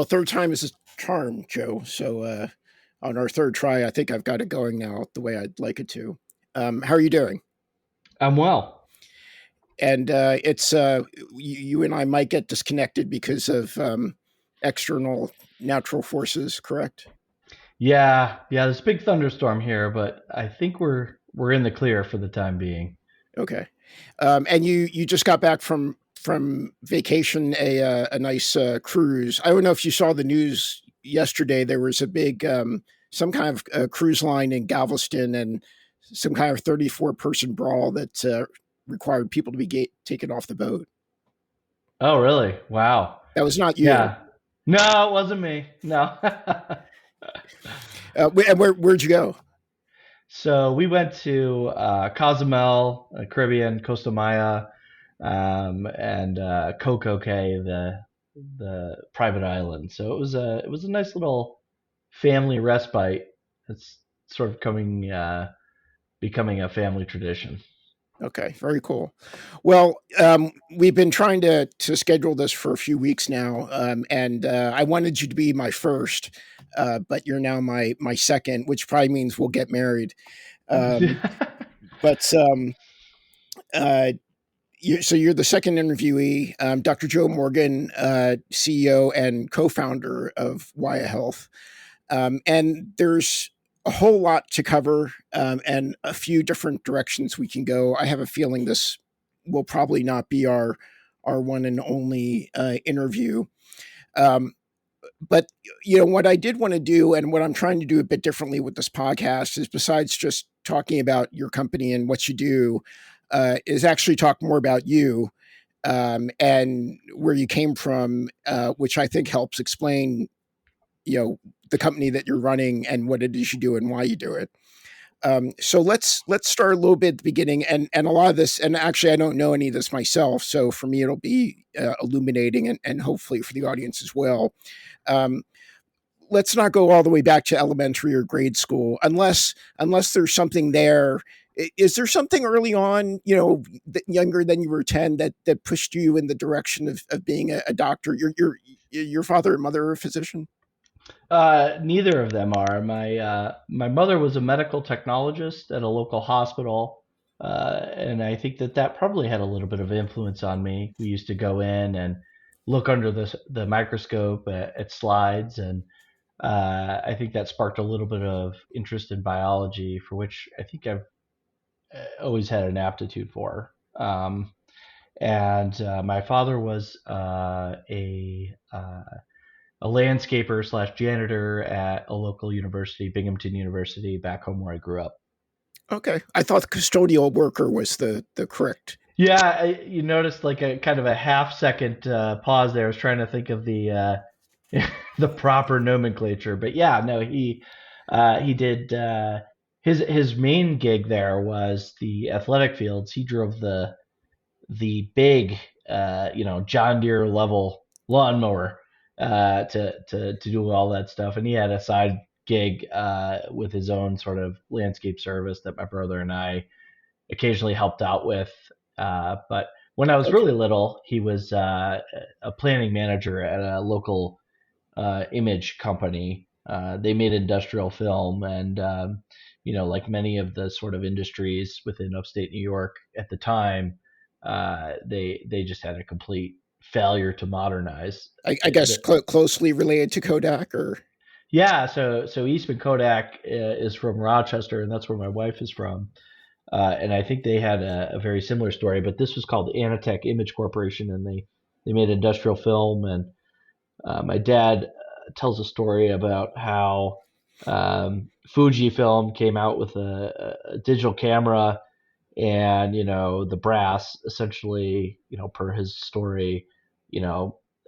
Well, third time is a charm, Joe. So on our third try, I think I've got it going now the way I'd like it to. How are you doing? I'm well. And it's you and I might get disconnected because of external natural forces, correct? Yeah. There's a big thunderstorm here, but I think we're in the clear for the time being. Okay. And you just got back from vacation, a nice cruise. I don't know if you saw the news yesterday. There was a big some kind of cruise line in Galveston, and some kind of 34-person brawl that required people to be taken off the boat. Oh, really? Wow. That was not you. Yeah. No, it wasn't me. No. And where'd you go? So we went to Cozumel, Caribbean, Costa Maya, and Coco Cay, the private island. So it was a nice little family respite. It's sort of becoming a family tradition. Okay, very cool. Well, we've been trying to schedule this for a few weeks now, and I wanted you to be my first, but you're now my second, which probably means we'll get married. Um, but uh, so you're the second interviewee, Dr. Joe Morgan, CEO and co-founder of Waya Health. And there's a whole lot to cover, and a few different directions we can go. I have a feeling this will probably not be our one and only interview. Um, but what I did want to do, and what I'm trying to do a bit differently with this podcast, is besides just talking about your company and what you do, is actually talk more about you, and where you came from, which I think helps explain the company that you're running and what it is you do and why you do it. So let's start a little bit at the beginning, and a lot of this, and actually I don't know any of this myself, so for me it'll be illuminating, and hopefully for the audience as well. Um, let's not go all the way back to elementary or grade school, unless there's something there. Is there something early on, younger than you were 10, that pushed you in the direction of being a doctor? Your father and mother are a physician. Neither of them are. My mother was a medical technologist at a local hospital, and I think that probably had a little bit of influence on me. We used to go in and look under the microscope at slides, and I think that sparked a little bit of interest in biology, for which I think I've always had an aptitude for. And my father was a landscaper slash janitor at a local university, Binghamton University, back home where I grew up. Okay, I thought the custodial worker was the correct. Yeah, you noticed like a kind of a half second pause there. I was trying to think of the the proper nomenclature, but yeah, no, he did. His main gig there was the athletic fields. He drove the big, John Deere level lawnmower to do all that stuff, and he had a side gig with his own sort of landscape service that my brother and I occasionally helped out with. But when I was Okay, really little, he was a planning manager at a local image company. They made industrial film, and like many of the sort of industries within upstate New York at the time, they just had a complete failure to modernize. I guess closely related to Kodak, or Yeah, so Eastman Kodak is from Rochester, and that's where my wife is from. And I think they had a very similar story, but this was called Anatech Image Corporation, and they made industrial film. And my dad tells a story about how Fujifilm came out with a digital camera, and the brass essentially, per his story,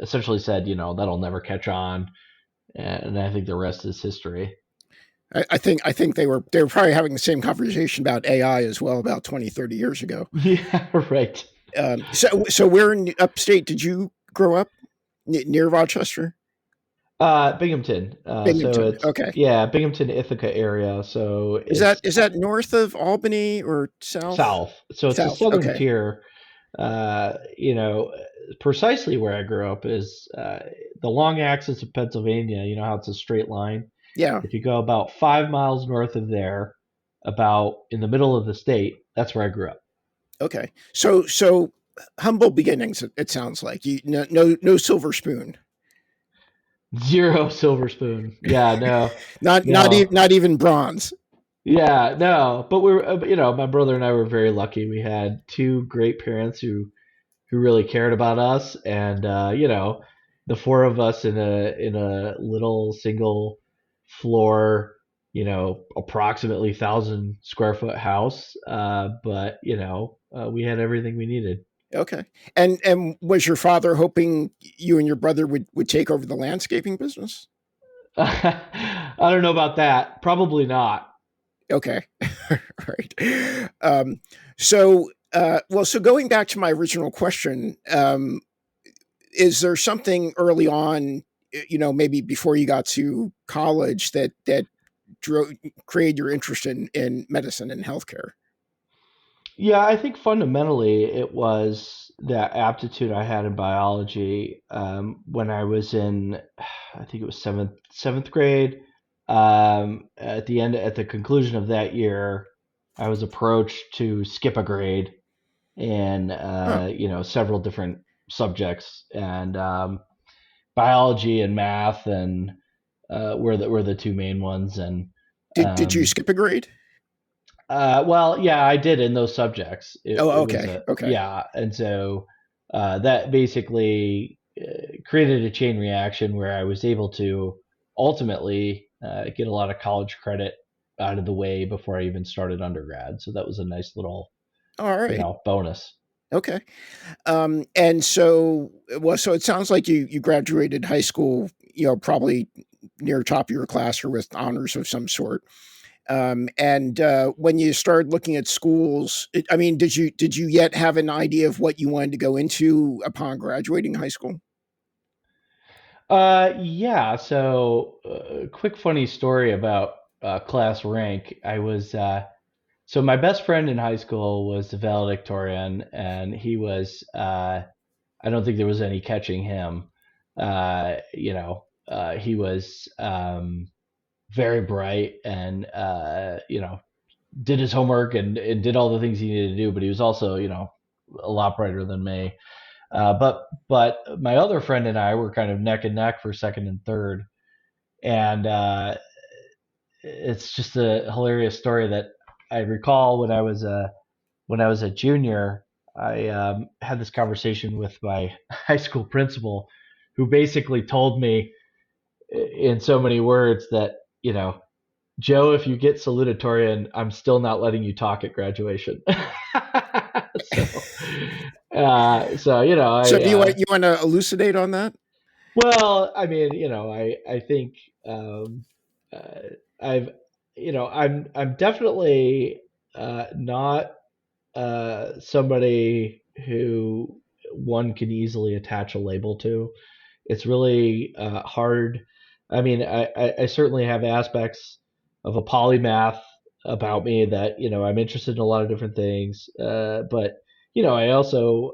essentially said, that'll never catch on, and I think the rest is history. I think they were probably having the same conversation about AI as well about 20, 30 years ago. Yeah, right. So where in upstate did you grow up? Near Rochester, Binghamton. So Binghamton. it's Okay, yeah, Binghamton, Ithaca area. So is that it's is that north of Albany or south? south. So it's the South. southern Okay, tier. you know, precisely where I grew up is the long axis of Pennsylvania. You know how it's a straight line. Yeah. If you go about 5 miles north of there, about in the middle of the state, that's where I grew up. Okay. So humble beginnings. It sounds like you no silver spoon. Zero silver spoon. Yeah, no, no. Not even bronze. Yeah, no. But we're, my brother and I were very lucky. We had two great parents who really cared about us, and the four of us in a little single floor, approximately 1,000 square foot house. But we had everything we needed. Okay. And was your father hoping you and your brother would take over the landscaping business? I don't know about that. Probably not. Okay. Right. So going back to my original question, is there something early on, maybe before you got to college that drove created your interest in medicine and healthcare? Yeah, I think fundamentally it was that aptitude I had in biology when I was in, I think it was seventh grade. At the conclusion of that year, I was approached to skip a grade in Huh. several different subjects, and biology and math and were the two main ones. And Did you um, skip a grade? well, yeah, I did in those subjects. It Oh, was okay. a Okay. yeah, and so that basically created a chain reaction where I was able to ultimately get a lot of college credit out of the way before I even started undergrad. So that was a nice little, All right. bonus. Okay. And so it sounds like you graduated high school, probably near top of your class or with honors of some sort. And when you started looking at schools, I mean, did you yet have an idea of what you wanted to go into upon graduating high school? Yeah. So, quick funny story about class rank. So my best friend in high school was the valedictorian, and he was. I don't think there was any catching him. He was very bright and did his homework and did all the things he needed to do. But he was also a lot brighter than me. But my other friend and I were kind of neck and neck for second and third, and it's just a hilarious story that I recall when I was a junior. I had this conversation with my high school principal, who basically told me in so many words that, Joe, if you get salutatorian, I'm still not letting you talk at graduation. so, So I do you want to elucidate on that? well, I mean, I think um, uh, I've, I'm definitely not somebody who one can easily attach a label to. It's really hard. I mean, I certainly have aspects of a polymath about me that I'm interested in a lot of different things. But I also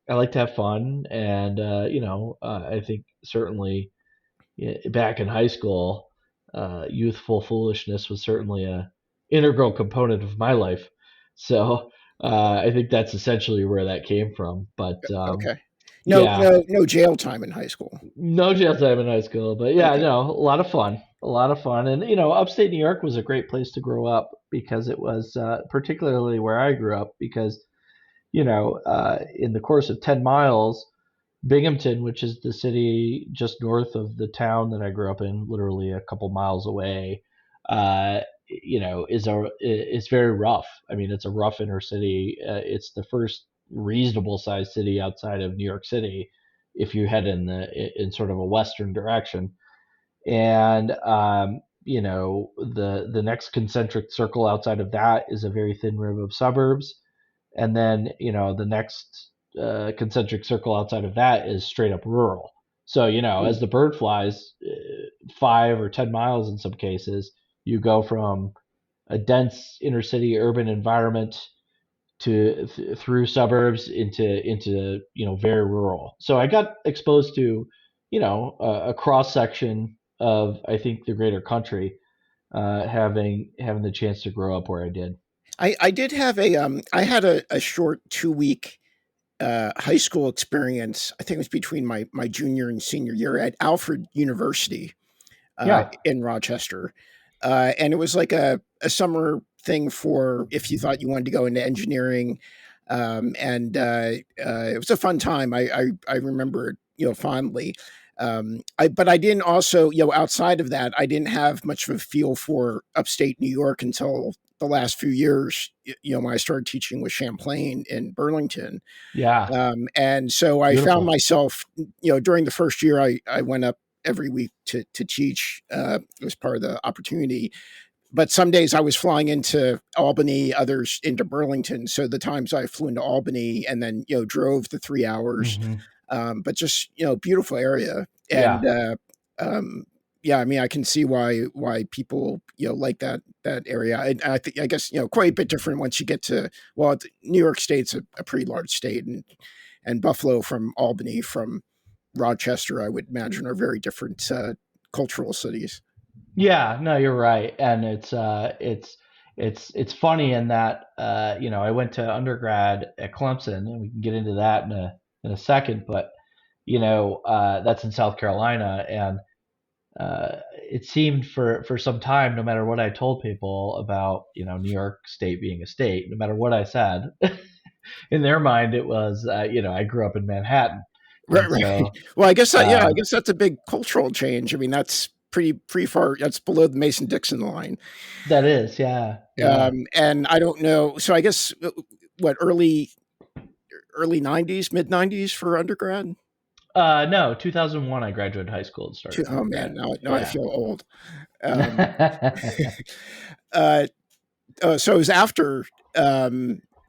I like to have fun, and I think certainly back in high school, youthful foolishness was certainly a integral component of my life. So I think that's essentially where that came from. But Okay. No, yeah, no jail time in high school. no jail time in high school, but yeah, Okay. no, a lot of fun, and upstate New York was a great place to grow up because it was particularly where I grew up because in the course of 10 miles, Binghamton, which is the city just north of the town that I grew up in, literally a couple miles away, is very rough. I mean, it's a rough inner city. It's the first reasonable sized city outside of New York City, if you head in sort of a western direction. And the next concentric circle outside of that is a very thin rim of suburbs, and then the next concentric circle outside of that is straight up rural. So Ooh. as the bird flies 5 or 10 miles in some cases, you go from a dense inner city urban environment through suburbs into very rural. So I got exposed to a cross section of, I think, the greater country, having the chance to grow up where I did. I did have I had a short 2 week high school experience. I think it was between my junior and senior year at Alfred University Yeah. in Rochester, and it was like a summer thing for if you thought you wanted to go into engineering, and it was a fun time. I remember it, fondly. But I didn't also, outside of that, I didn't have much of a feel for upstate New York until the last few years. When I started teaching with Champlain in Burlington, Yeah. and so I found Beautiful. myself, during the first year, I went up every week to teach. It was part of the opportunity. But some days I was flying into Albany, others into Burlington. So the times I flew into Albany and then drove the 3 hours, Hmm. but just beautiful area. And Yeah. yeah, I mean, I can see why people like that area. I think, I guess, quite a bit different once you get to, well, New York State's a pretty large state, and Buffalo from Albany from Rochester, I would imagine, are very different cultural cities. Yeah, no, you're right, and it's funny in that I went to undergrad at Clemson, and we can get into that in a second, but that's in South Carolina, and it seemed for some time, no matter what I told people about New York State being a state, no matter what I said, in their mind it was I grew up in Manhattan, Right, and right. so Well, I guess I um, guess that's a big cultural change. I mean, that's pretty far. That's below the Mason Dixon line. that is, yeah, yeah. And I don't know. So I guess what early '90s, mid '90s for undergrad. No, 2001 I graduated high school and started Oh man, undergrad. now I Yeah. feel old. Um, uh, so it was after,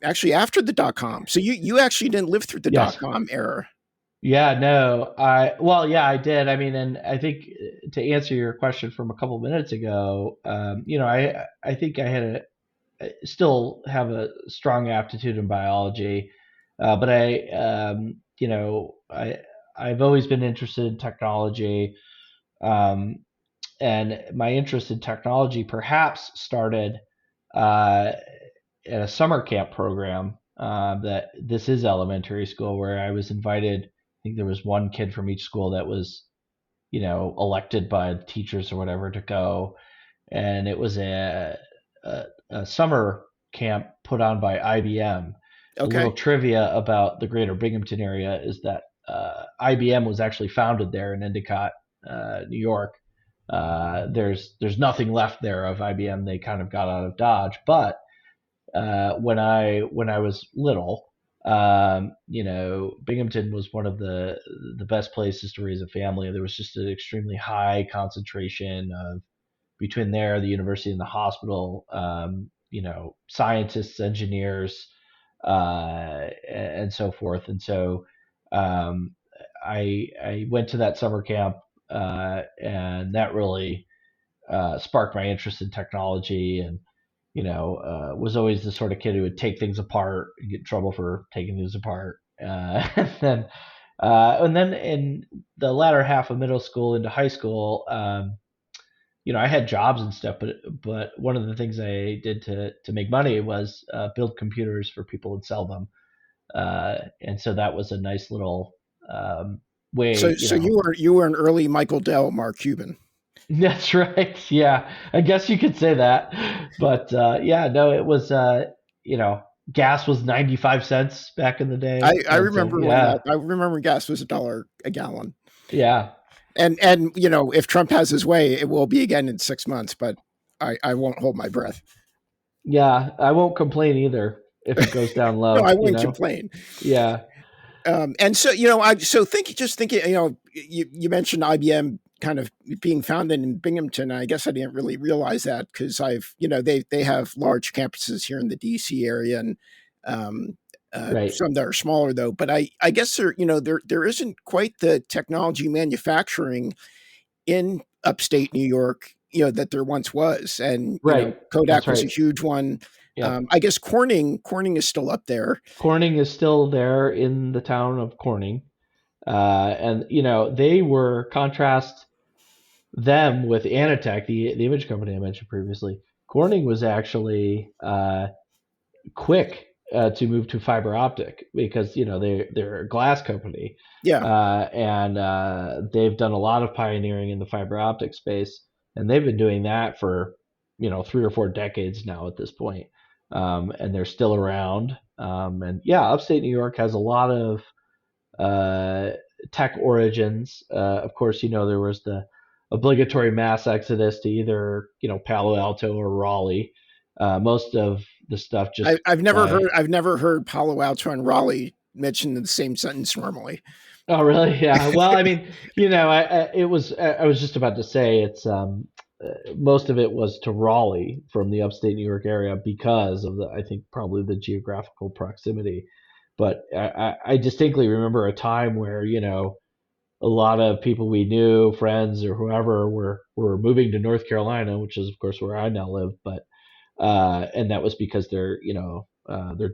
actually after the dot com. So you actually didn't live through the dot Yes. com era. Yeah, no. Well, yeah, I did. I mean, and I think to answer your question from a couple minutes ago, I think I still have a strong aptitude in biology, but I've always been interested in technology, um, and my interest in technology perhaps started uh, at a summer camp program, that this is elementary school, where I was invited. I think there was one kid from each school that was elected by the teachers or whatever to go, and it was a summer camp put on by IBM. A little Okay. trivia about the greater Binghamton area is that IBM was actually founded there in Endicott, New York. There's nothing left there of IBM. They kind of got out of Dodge, but when I was little, Binghamton was one of the best places to raise a family. There was just an extremely high concentration of, between there, the university, and the hospital, scientists, engineers, and so forth. And so um, I went to that summer camp, and that really sparked my interest in technology, and was always the sort of kid who would take things apart and get in trouble for taking things apart. And then in the latter half of middle school into high school, I had jobs and stuff, but one of the things I did to make money was build computers for people and sell them. And so that was a nice little So way. you were an early Michael Dell, Mark Cuban. That's right. Yeah, I guess you could say that. But yeah, no, it was you know, gas was 95 cents back in the day. I And so remember when yeah. I remember gas was $1 a gallon. Yeah. And if Trump has his way, it will be again in 6 months. But I won't hold my breath. Yeah, I won't complain either if it goes down No, I low. wouldn't complain. Yeah. And so I so thinking, you mentioned IBM kind of being founded in Binghamton. I guess I didn't really realize that because they have large campuses here in the DC area, and um, Right. some that are smaller though. But I guess there isn't quite the technology manufacturing in upstate New York that there once was, and Right. That's Kodak was a right. huge one. Yep. I guess Corning is still up there. Corning is still there in the town of Corning. And they were contrast them with Anatech, the image company I mentioned previously. Corning was actually quick to move to fiber optic because they're a glass company, Yeah. and they've done a lot of pioneering in the fiber optic space, and they've been doing that for 3 or 4 decades now at this point, and they're still around. And yeah, upstate New York has a lot of uh, tech origins. Of course, there was the obligatory mass exodus to either Palo Alto or Raleigh. Most of the stuff just by. I've never heard Palo Alto and Raleigh mentioned in the same sentence normally. Oh, really? Yeah. Well, I mean, I was just about to say it's most of it was to Raleigh from the upstate New York area because of I think probably the geographical proximity. But I distinctly remember a time where a lot of people we knew, friends or whoever, were moving to North Carolina, which is of course where I now live. But and that was because their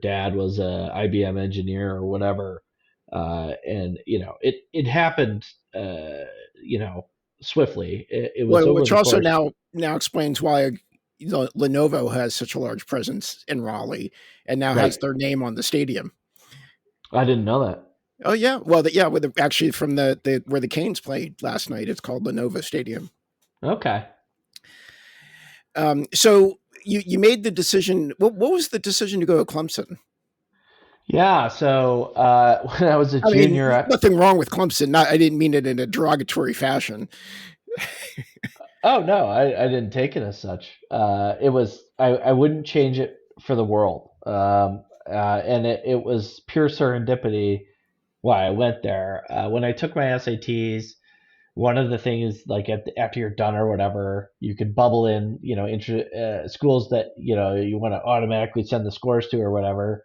dad was a IBM engineer or whatever, and it happened, you know, swiftly. It was Well, over which the also course. now explains why Lenovo has such a large presence in Raleigh and now has Right. their name on the stadium. I didn't know that. Oh yeah, well yeah, actually from the where the Canes played last night, it's called Lenovo Stadium. Okay. So you made the decision. What was the decision to go to Clemson? Yeah. So when I was a I mean, junior, nothing wrong with Clemson. Not, I didn't mean it in a derogatory fashion. oh no, I didn't take it as such. It was I wouldn't change it for the world. And it was pure serendipity why I went there. When I took my SATs, one of the things like after you're done or whatever, you could bubble in, schools that you want to automatically send the scores to or whatever.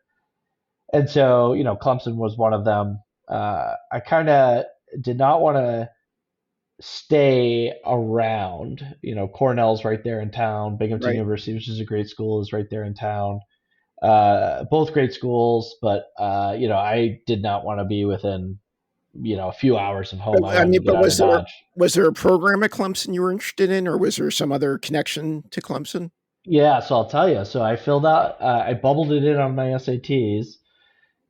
And so, Clemson was one of them. I kind of did not want to stay around. Cornell's right there in town. Binghamton Right. University, which is a great school, is right there in town. Both great schools, but I did not want to be within a few hours of home. I I wanted to mean, get but out of Dodge. was there a program at Clemson you were interested in, or was there some other connection to Clemson? Yeah, so I'll tell you. So I filled out, I bubbled it in on my SATs,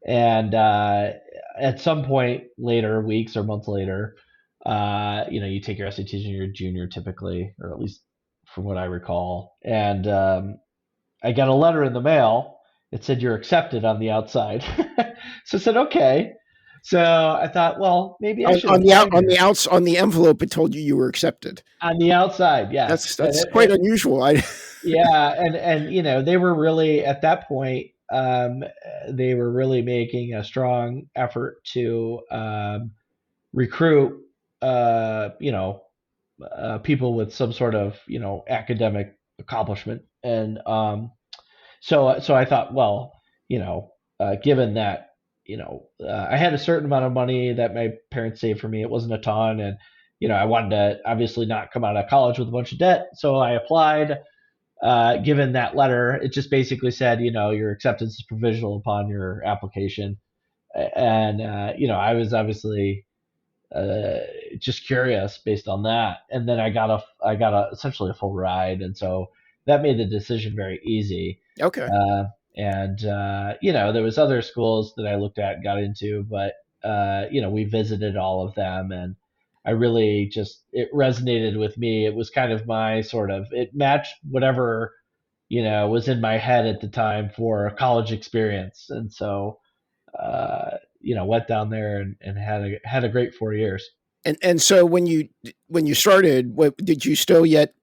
and at some point later, weeks or months later, you take your SATs when you're a junior typically, or at least from what I recall. And I got a letter in the mail. It said you're accepted on the outside. So I said, okay. So I thought, well, maybe I should apply here. On the envelope, it told you were accepted. On the outside, yes. That's quite unusual. I Yeah, and they were really at that point. They were really making a strong effort to recruit, people with some sort of academic accomplishment, and so I thought, well, given that I had a certain amount of money that my parents saved for me, it wasn't a ton, and I wanted to obviously not come out of college with a bunch of debt, so I applied. Given that letter, it just basically said, your acceptance is provisional upon your application. And, I was obviously uh, just curious based on that. And then I got essentially a full ride. And so that made the decision very easy. okay. And, there was other schools that I looked at and got into, but, we visited all of them, and I really just, it resonated with me. It was kind of my sort of, it matched whatever, was in my head at the time for a college experience. And so, went down there and had a great 4 years. And so when you started, what did you still yet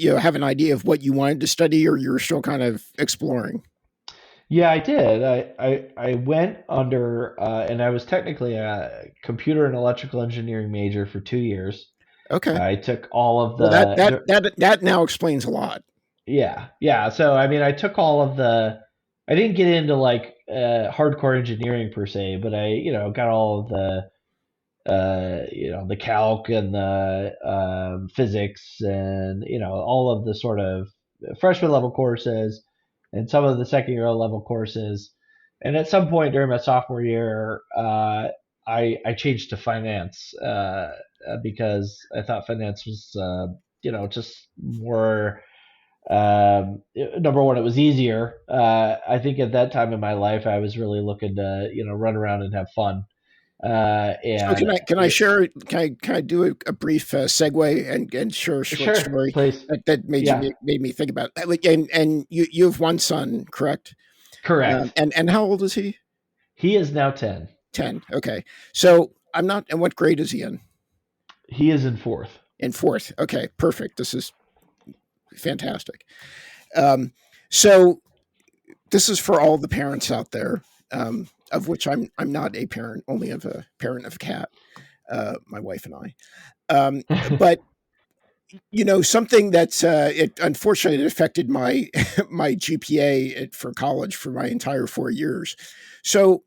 have an idea of what you wanted to study, or you were still kind of exploring? Yeah, I did. I went under, and I was technically a computer and electrical engineering major for 2 years. Okay. I took all of Well, the that now explains a lot. yeah, yeah. So I mean, I took all of I didn't get into like hardcore engineering per se, but I got all of the the calc and the physics and all of the sort of freshman level courses and some of the second year level courses. And at some point during my sophomore year, I changed to finance because I thought finance was just more number one, it was easier. I think at that time in my life, I was really looking to run around and have fun. So And can I share? Can I do a brief segue and share a short sure, story please. that Yeah, made me think about that? Like, and you have one son, correct? correct. And how old is he? He is now 10. 10. Okay. So I'm not. And what grade is he in? He is in fourth. In fourth. Okay. Perfect. This is fantastic. Um, so this is for all the parents out there, of which I'm not a parent, only of a parent of a cat. My wife and I. But something that's it unfortunately it affected my my GPA for college for my entire 4 years. So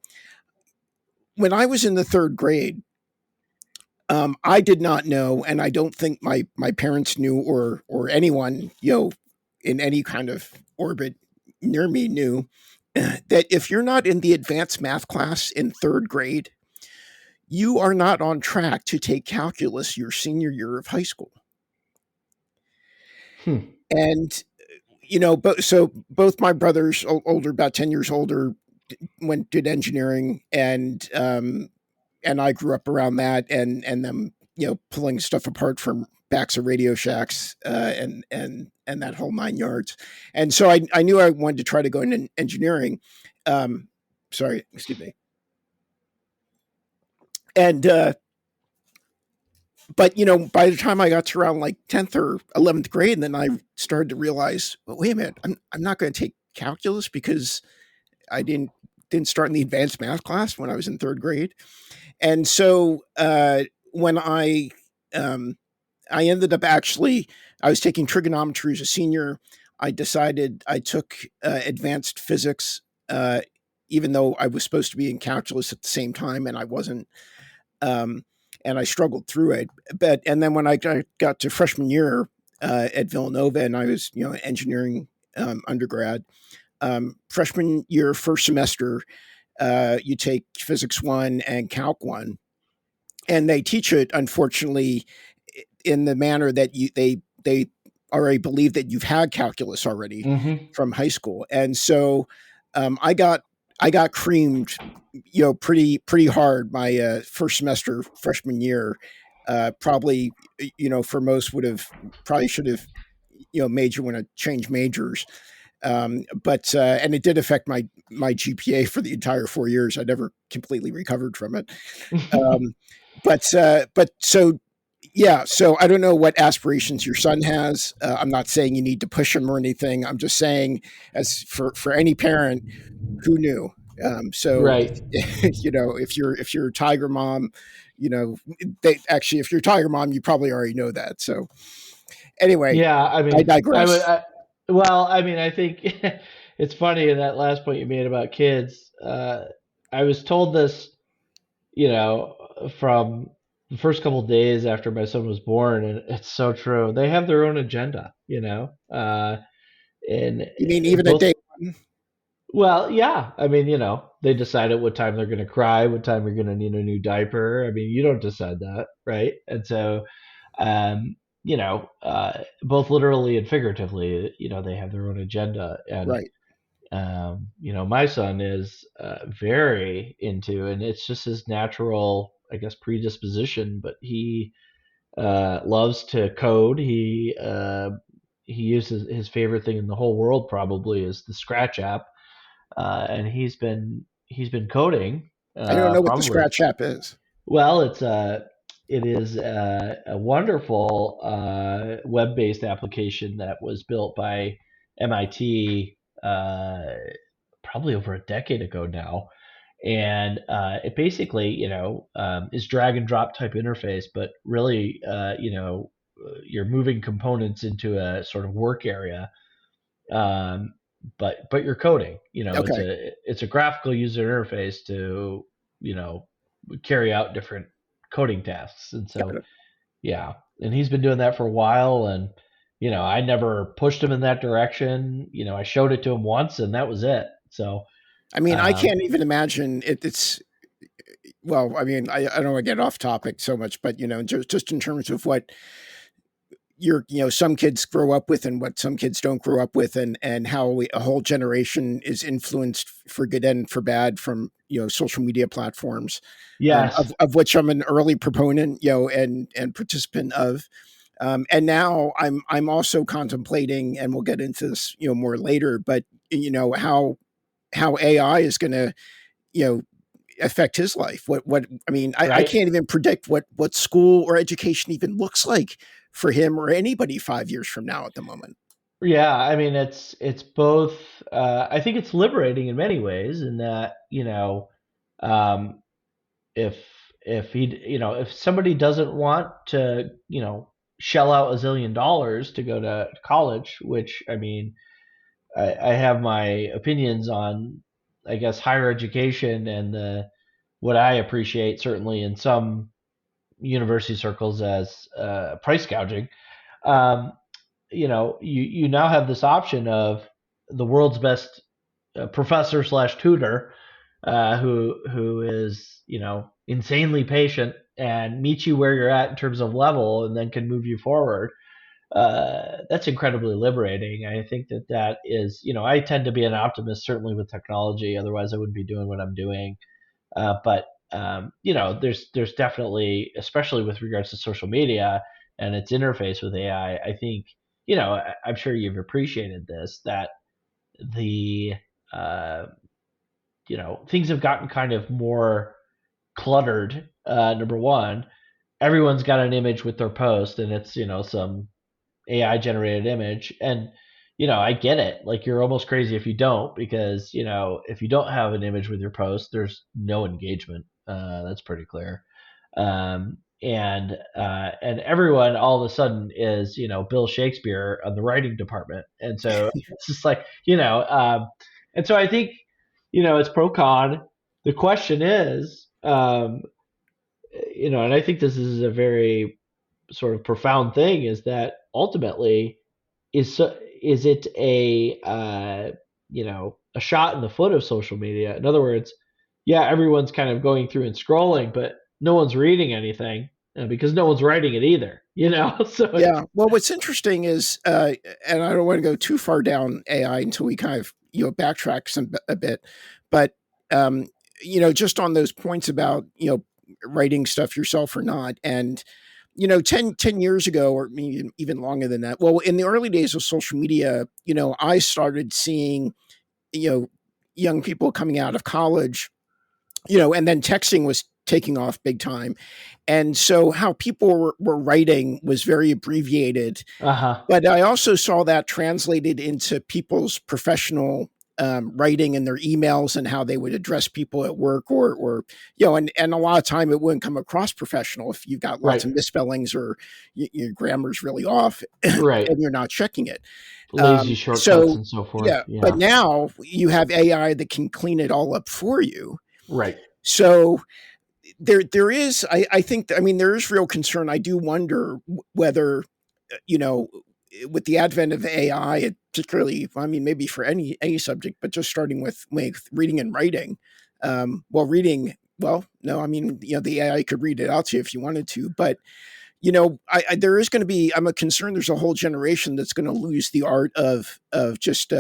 when I was in the third grade, I did not know, and I don't think my parents knew, or anyone in any kind of orbit near me knew that if you're not in the advanced math class in third grade, you are not on track to take calculus your senior year of high school. Hmm. And so both my brothers, older, about 10 years older, did engineering, and I grew up around that, and them pulling stuff apart from backs of Radio Shacks, and that whole 9 yards. And so I knew I wanted to try to go into engineering. Um, Sorry, excuse me. And but by the time I got to around like 10th or 11th grade, and then I started to realize, well, wait a minute, I'm not going to take calculus because I didn't start in the advanced math class when I was in third grade. And so when I ended up actually, I was taking trigonometry as a senior. I decided I took advanced physics, uh, even though I was supposed to be in calculus at the same time, and I wasn't. Um, and I struggled through it. And then when I got to freshman year at Villanova, and I was engineering undergrad, freshman year first semester, you take physics one and calc one, and they teach it unfortunately in the manner that they already believe that you've had calculus already Mm-hmm. from high school. And so I got creamed pretty hard my first semester freshman year. Probably for most would have probably should have major when I changed majors. But and it did affect my GPA for the entire 4 years. I never completely recovered from it. Um, but so yeah, so I don't know what aspirations your son has. I'm not saying you need to push him or anything. I'm just saying, as for any parent who knew. So Right. if you're a tiger mom, they actually, if you're a tiger mom, you probably already know that. So anyway, Yeah, I I mean, digress. well, I mean, I think it's funny in that last point you made about kids. I was told this, you know, from the first couple of days after my son was born, and it's so true. They have their own agenda, and You mean even a both. day one? Well, yeah, I mean, they decide at what time they're going to cry, what time you're going to need a new diaper. I mean, you don't decide that, right? And so, both literally and figuratively, they have their own agenda. And, Right. my son is very into, and it's just his natural, I guess, predisposition, but he loves to code. He uses his favorite thing in the whole world probably is the Scratch app, and he's been coding I don't know what the probably. scratch app is. Well, it is a wonderful web-based application that was built by MIT probably over a decade ago now, and it basically is drag and drop type interface, but really you're moving components into a sort of work area, um, but you're coding. Okay. It's a graphical user interface to you know carry out different coding tasks. And Got so, it. yeah, and he's been doing that for a while. And I never pushed him in that direction. I showed it to him once, and that was it. So, I mean, I um, can't even imagine it's well. I mean, I don't want to get off topic so much, but just in terms of what some kids grow up with and what some kids don't grow up with, and how a whole generation is influenced for good and for bad from social media platforms, yes, of which I'm an early proponent, and participant of. And now I'm also contemplating, and we'll get into this more later, but how AI is going to you know affect his life. What I mean, I right. can't even predict what school or education even looks like for him or anybody 5 years from now at the moment. Yeah, I mean it's both. I think it's liberating in many ways, in that um, if if somebody doesn't want to shell out $1 zillion to go to college, which I mean I have my opinions on, I guess, higher education and what I appreciate certainly in some university circles as price gouging. Um, you now have this option of the world's best professor slash tutor, who is insanely patient and meets you where you're at in terms of level, and then can move you forward. That's incredibly liberating. I think that is, I tend to be an optimist, certainly with technology. Otherwise, I wouldn't be doing what I'm doing. But there's definitely, especially with regards to social media and its interface with AI, I think I'm sure you've appreciated this, that the uh, things have gotten kind of more cluttered. Number one, everyone's got an image with their post, and it's some AI generated image. And I get it. Like, you're almost crazy if you don't, because if you don't have an image with your post, there's no engagement. That's pretty clear. And everyone all of a sudden is Bill Shakespeare on the writing department, and so it's just like and so I think it's pro con. The question is, and I think this is a very sort of profound thing, is that ultimately is it a shot in the foot of social media? In other words, yeah, everyone's kind of going through and scrolling, but no one's reading anything, because no one's writing it either. So Yeah. Well, what's interesting is, and I don't want to go too far down AI until we kind of backtrack a bit, but um, just on those points about writing stuff yourself or not, and 10 years ago, or maybe even longer than that. Well, in the early days of social media, I started seeing you know young people coming out of college, and then texting was taking off big time, and so how people were writing was very abbreviated. uh-huh. But I also saw that translated into people's professional writing in their emails and how they would address people at work, or and a lot of time it wouldn't come across professional if you've got lots Right. of misspellings, or your grammar's really off and Right. you're not checking it. Lazy shortcuts So and so forth. yeah, but Yeah. now you have AI that can clean it all up for you. Right. So there is, I think, I mean, there is real concern. I do wonder whether you know with the advent of AI, particularly, I mean, maybe for any subject, but just starting with reading and writing. Well, reading, well, no, I mean, the AI could read it out to you if you wanted to, but there is going to be, I'm a concern. There's a whole generation that's going to lose the art of just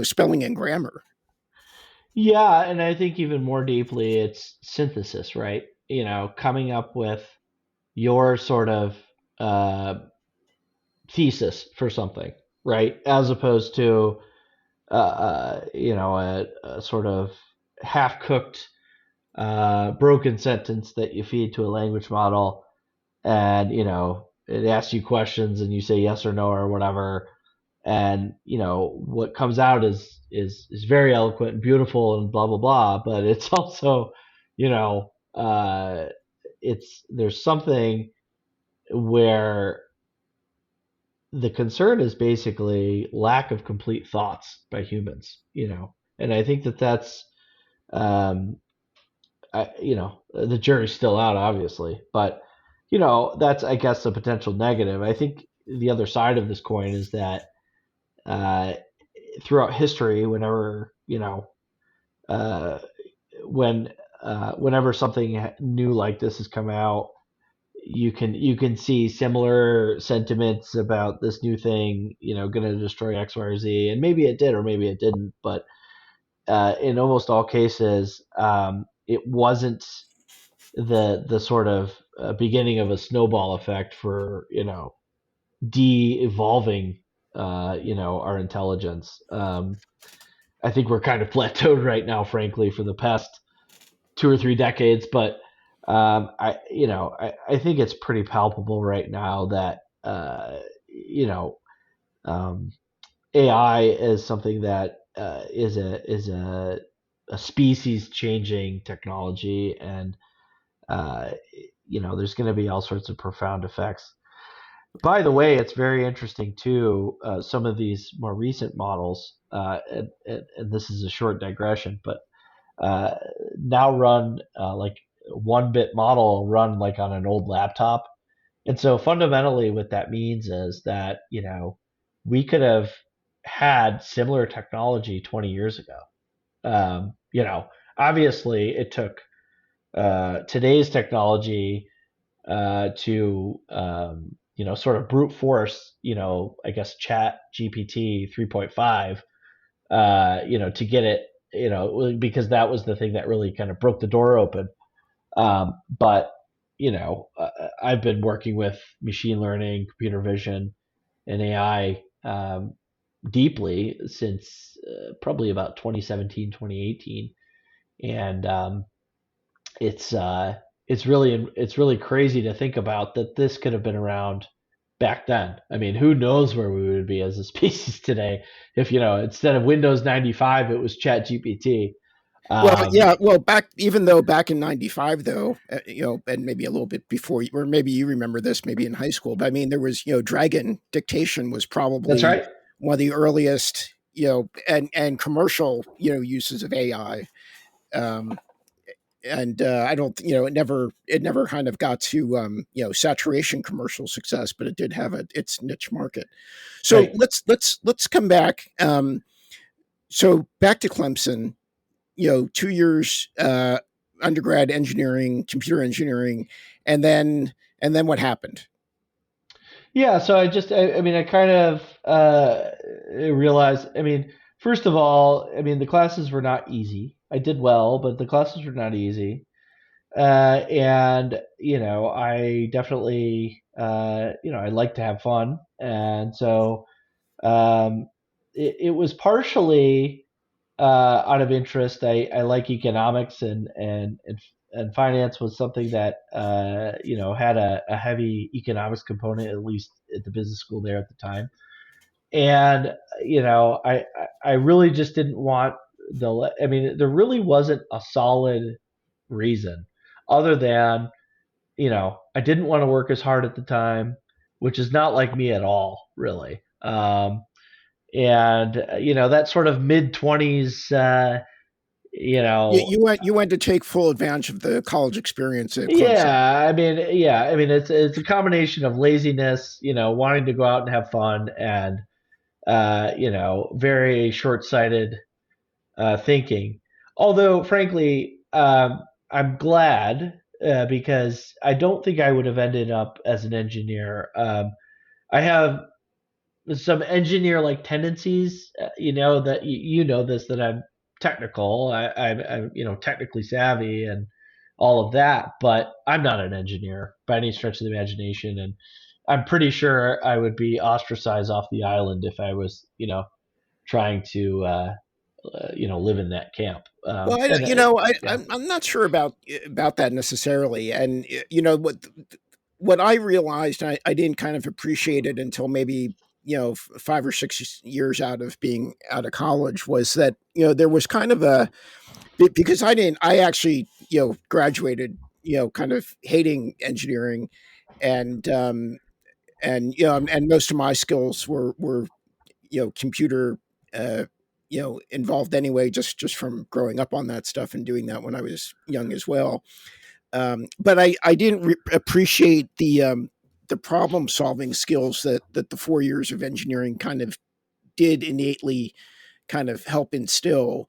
spelling and grammar. Yeah, and I think even more deeply, it's synthesis, right? Coming up with your sort of uh, thesis for something, right? As opposed to a sort of half-cooked, broken sentence that you feed to a language model, and it asks you questions, and you say yes or no or whatever, and what comes out is very eloquent and beautiful and blah blah blah, but it's also, you know, it's there's something where the concern is basically lack of complete thoughts by humans, and I think that's um, the jury's still out, obviously, but that's, I guess, a potential negative. I think the other side of this coin is that uh, throughout history, uh, when whenever something new like this has come out, you can see similar sentiments about this new thing, going to destroy X, Y, or Z, and maybe it did, or maybe it didn't. But in almost all cases, it wasn't the sort of beginning of a snowball effect for de-evolving our intelligence. I think we're kind of plateaued right now, frankly, for the past 2 or 3 decades. But I think it's pretty palpable right now that you know um, AI is something that is a species changing technology, and uh, there's going to be all sorts of profound effects. By the way, it's very interesting too. Some of these more recent models, and this is a short digression, but uh, now run like 1-bit model run like on an old laptop. And so fundamentally, what that means is that, we could have had similar technology 20 years ago. Obviously, it took today's technology to, sort of brute force, I guess, Chat GPT 3.5, to get it, because that was the thing that really kind of broke the door open. But I've been working with machine learning, computer vision, and AI deeply since probably about 2017, 2018, and it's uh, it's really crazy to think about that this could have been around back then. I mean, who knows where we would be as a species today if instead of Windows 95 it was Chat GPT. Well, Um, yeah. Well, even though back in '95, though, and maybe a little bit before, or maybe you remember this, maybe in high school. But I mean, there was, Dragon dictation was that's probably right. one of the earliest, and commercial, uses of AI. Um, and I don't, it never kind of got to, saturation commercial success, but it did have its niche market. So Right. let's come back. So back to Clemson, 2 years undergrad engineering, computer engineering, and then what happened? Yeah, so I mean, I kind of realized, I mean, first of all, I mean, the classes were not easy. I did well, but the classes were not easy. And, I definitely, I like to have fun. And so um, it was partially out of interest. I like economics, and finance was something that had a heavy economics component, at least at the business school there at the time. And I really just didn't want I mean, there really wasn't a solid reason other than I didn't want to work as hard at the time, which is not like me at all, really. And that sort of mid 20s, you You, know you went you went to take full advantage of the college experience at Clemson. yeah, I mean it's a combination of laziness, wanting to go out and have fun, and very short-sighted thinking. Although, frankly, I'm glad, because I don't think I would have ended up as an engineer. I have some engineer like tendencies, that you know this, that I'm technical. I'm technically savvy and all of that, but I'm not an engineer by any stretch of the imagination, and I'm pretty sure I would be ostracized off the island if I was trying to live in that camp. Well, And yeah, I'm not sure about that necessarily. And what I realized, I didn't kind of appreciate it until maybe 5 or 6 years out of being out of college, was that there was kind of because I actually graduated kind of hating engineering, and and most of my skills were computer uh, involved anyway, just from growing up on that stuff and doing that when I was young as well. But I didn't appreciate the problem solving skills that the 4 years of engineering kind of did innately kind of help instill.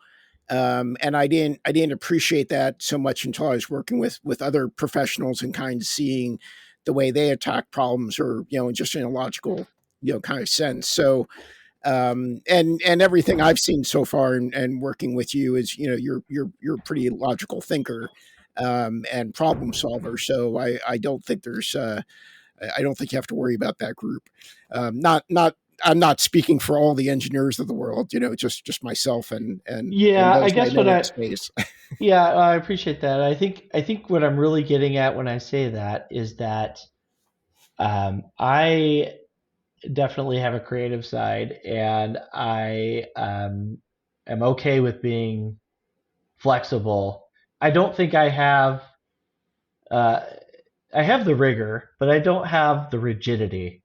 And I didn't appreciate that so much until I was working with other professionals and kind of seeing the way they attack problems, or just in a logical kind of sense. So and everything I've seen so far, and working with you, is you're a pretty logical thinker, and problem solver. So I don't think I don't think you have to worry about that group. Not I'm not speaking for all the engineers of the world, just myself and Yeah, I those I guess know what in the I space. yeah, I appreciate that. I think what I'm really getting at when I say that is that I definitely have a creative side, and I am okay with being flexible. I don't think uh, I have the rigor, but I don't have the rigidity.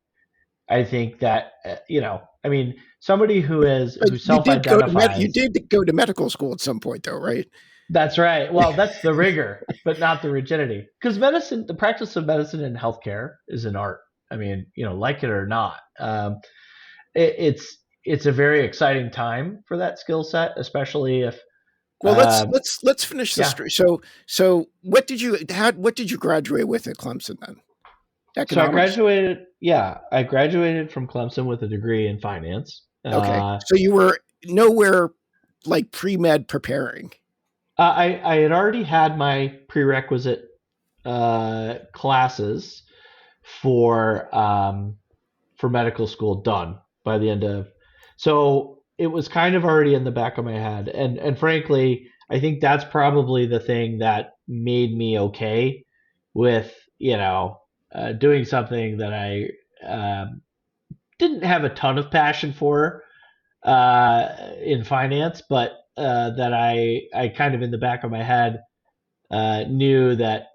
I think that I mean, somebody But who you self-identifies. did go to medical school at some point, though, right? That's right. Well, that's the rigor, but not the rigidity. Because medicine, the practice of medicine and healthcare is an art. I mean, like it or not, it's a very exciting time for that skill set, especially if Well, um, let's finish the yeah. story. So what did you graduate with at Clemson then? So Economics. I graduated from Clemson with a degree in finance. Okay, so you were nowhere like pre med preparing. I had already had my prerequisite classes for medical school done by the end of. So it was kind of already in the back of my head, and frankly, I think that's probably the thing that made me okay with doing something that I didn't have a ton of passion for in finance, but that I kind of in the back of my head knew that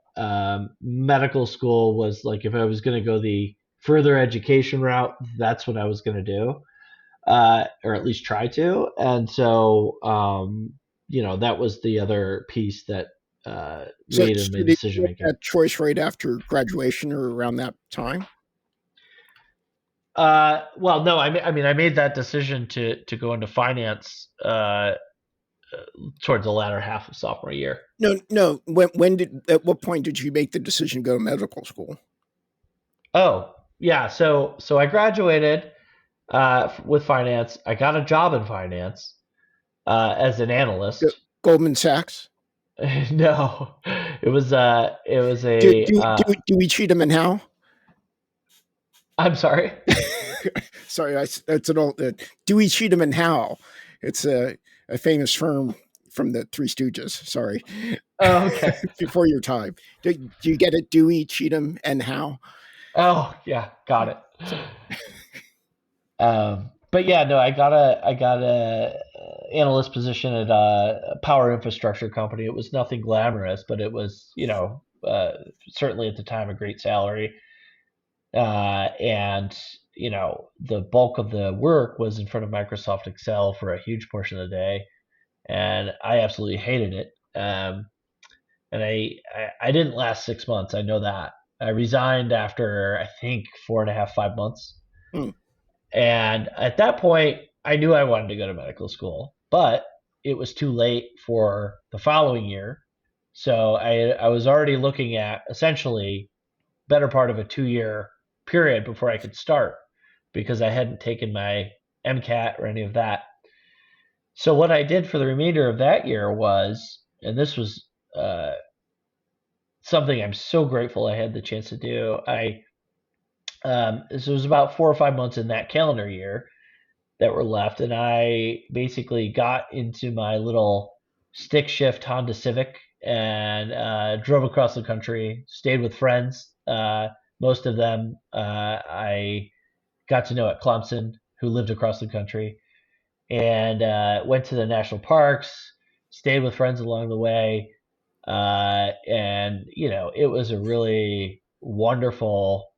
medical school was like, if I was going to go the further education route, that's what I was going to do, or at least try to. And so, that was the other piece that weighed in my Did decision you make making. that choice right after graduation or around that time? Well, no, I mean, I made that decision to go into finance towards the latter half of sophomore year. No, no. When did at what point did you make the decision to go to medical school? Oh, yeah. So I graduated with finance. I got a job in finance as an analyst. Goldman Sachs. No, it was Do a do do, do we cheat them and how? I'm sorry. Sorry, that's an old. Dewey Cheatham and Howe. It's a famous firm from the Three Stooges. Sorry, Oh, okay. before your time. Do you get it? Dewey Cheatham and Howe. Oh, yeah, got it. Sorry. But yeah, no, I got a analyst position at a power infrastructure company. It was nothing glamorous, but it was certainly at the time a great salary. And the bulk of the work was in front of Microsoft Excel for a huge portion of the day, and I absolutely hated it. And I didn't last 6 months. I know that. I resigned after I think 4.5, 5 months, Hmm. and at that point, I knew I wanted to go to medical school, but it was too late for the following year. So I was already looking at essentially better part of a 2 year period before I could start because I hadn't taken my MCAT or any of that. So what I did for the remainder of that year was, and this was something I'm so grateful I had the chance to do. So it was about 4 or 5 months in that calendar year that were left, and I basically got into my little stick shift Honda Civic and drove across the country. Stayed with friends. Most of them I got to know at Clemson, who lived across the country, and went to the national parks. Stayed with friends along the way, and it was a really wonderful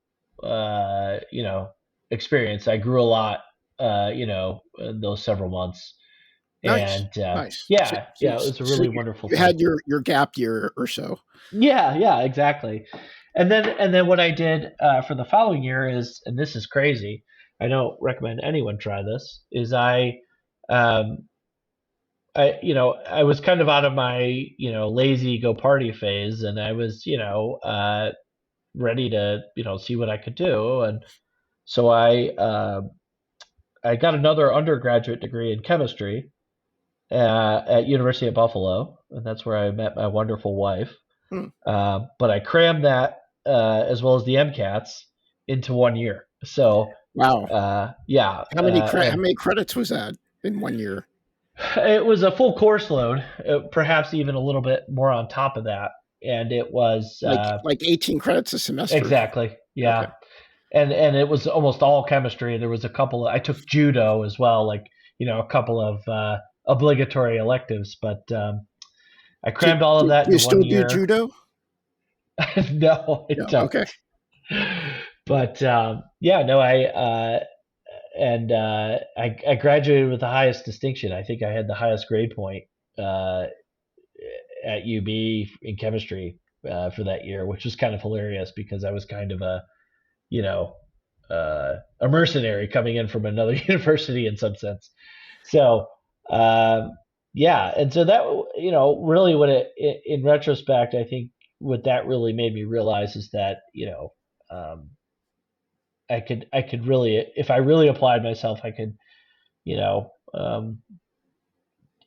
experience. I grew a lot in those several months, Nice, And nice. yeah, yeah, it was a So really wonderful you thing. had your gap year or so. Yeah, yeah, exactly. And then what I did for the following year is, and this is crazy. I don't recommend anyone try this. Is um, I was kind of out of my lazy go party phase, and I was ready to see what I could do, and so I got another undergraduate degree in chemistry at University of Buffalo, and that's where I met my wonderful wife. Hmm. But I crammed that as well as the MCATs into 1 year. So Wow. yeah, How and many credits was that in 1 year? it was a full course load, perhaps even a little bit more on top of that. And it was Like 18 credits a semester? exactly, Okay. yeah. And it was almost all chemistry. There was a couple. I took judo as well, like a couple of obligatory electives. But I crammed all of that Do you into one still do year. judo? No, I No. don't. Okay. But yeah, no, I graduated with the highest distinction. I think I had the highest grade point uh, at UB in chemistry for that year, which was kind of hilarious because I was kind of you know a mercenary coming in from another university in some sense. So um, yeah, and so that really what in retrospect, I think what that really made me realize is that um, I could really, if I really applied myself, I could you know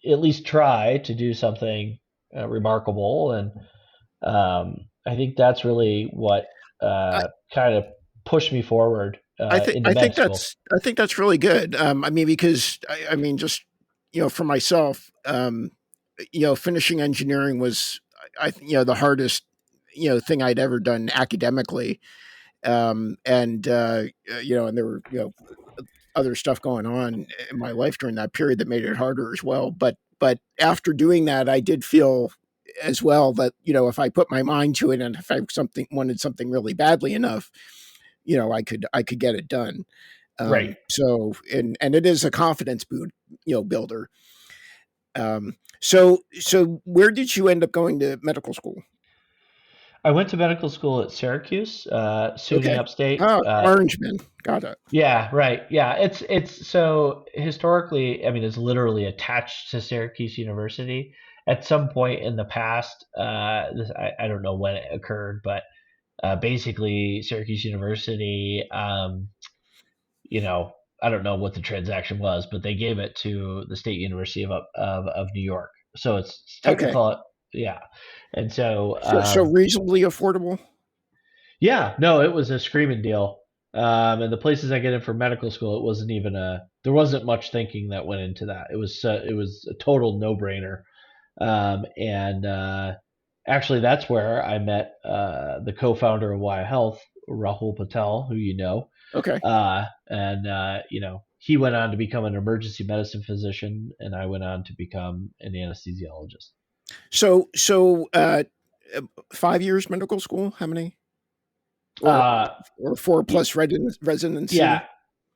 at least try to do something remarkable. And I think that's really what I, kind of pushed me forward into med school. I think that's really good. I mean, because I mean, just for myself, finishing engineering was the hardest thing I'd ever done academically. And and there were other stuff going on in my life during that period that made it harder as well. But after doing that, I did feel as well that if I put my mind to it and if I wanted something really badly enough, I could get it done. Right. So and it is a confidence builder. So where did you end up going to medical school? I went to medical school at Syracuse, SUNY Okay. Upstate. Oh, Orangeman. Got it. Yeah, right. Yeah, it's so historically, I mean, it's literally attached to Syracuse University. At some point in the past, I don't know when it occurred, but basically Syracuse University, you know, I don't know what the transaction was, but they gave it to the State University of New York. So it's Okay. technical, yeah. And so So reasonably affordable. yeah, no, it was a screaming deal. And the places I get in for medical school, it wasn't even there wasn't much thinking that went into that. It was a total no brainer. And actually, that's where I met the co-founder of Waya Health, Rahul Patel, who you know. Okay. And he went on to become an emergency medicine physician, and I went on to become an anesthesiologist. So 5 years medical school. How many? Or Uh, or four plus yeah, residency.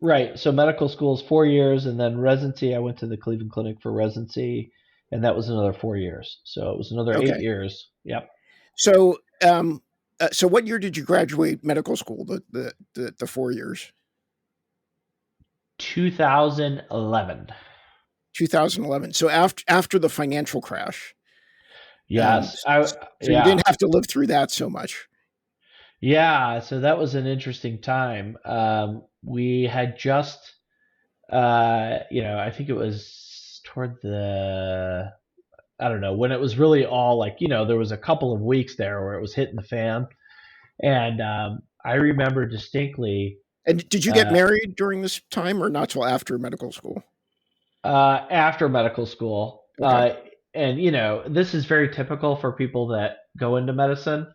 right. So medical school is 4 years, and then residency. I went to the Cleveland Clinic for residency, and that was another 4 years. So it was another eight Okay. years. Yep. So so what year did you graduate medical school? The 4 years. 2011. 2011. So after the financial crash. Yes. So you Yeah. didn't have to live through that so much. Yeah. So that was an interesting time. We had just, I think it was toward I don't know, when it was really all like, there was a couple of weeks there where it was hitting the fan. And I remember distinctly And did you get uh, married during this time or not till after medical school? after medical school. Okay. And, this is very typical for people that go into medicine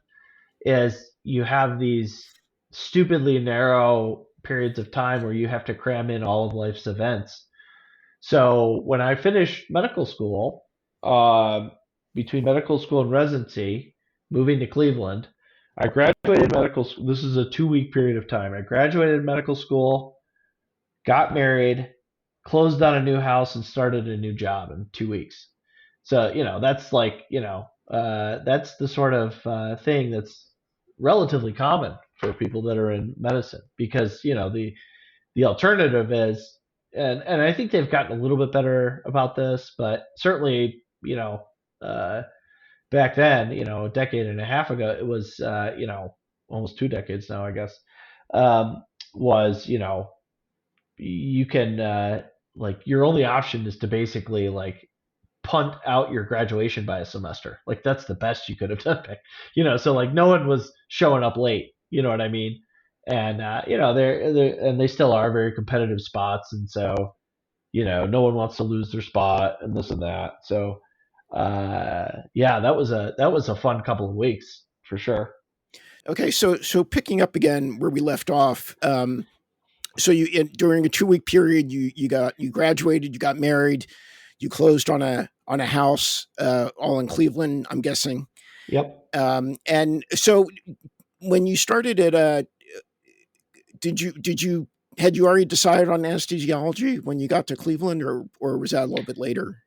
is you have these stupidly narrow periods of time where you have to cram in all of life's events. So when I finished medical school, um, between medical school and residency, moving to Cleveland, I graduated medical school. This is a 2 week period of time. I graduated medical school, got married, closed on a new house and started a new job in 2 weeks. So, that's like, that's the sort of thing that's relatively common for people that are in medicine because, the alternative is, and I think they've gotten a little bit better about this, but certainly, uh, back then, a decade and a half ago, it was, almost 2 decades now, I guess, um, was, you can, like, your only option is to basically like punt out your graduation by a semester. Like that's the best you could have done. So like no one was showing up late. You know what I mean? And they're and they still are very competitive spots, and so no one wants to lose their spot and this and that. So yeah, that was a fun couple of weeks for sure. Okay, so picking up again where we left off. So during a 2 week period, you graduated, you got married, you closed on a house, all in Cleveland, I'm guessing. Yep. And so when you started at did you had you already decided on anesthesiology when you got to Cleveland, or was that a little bit later?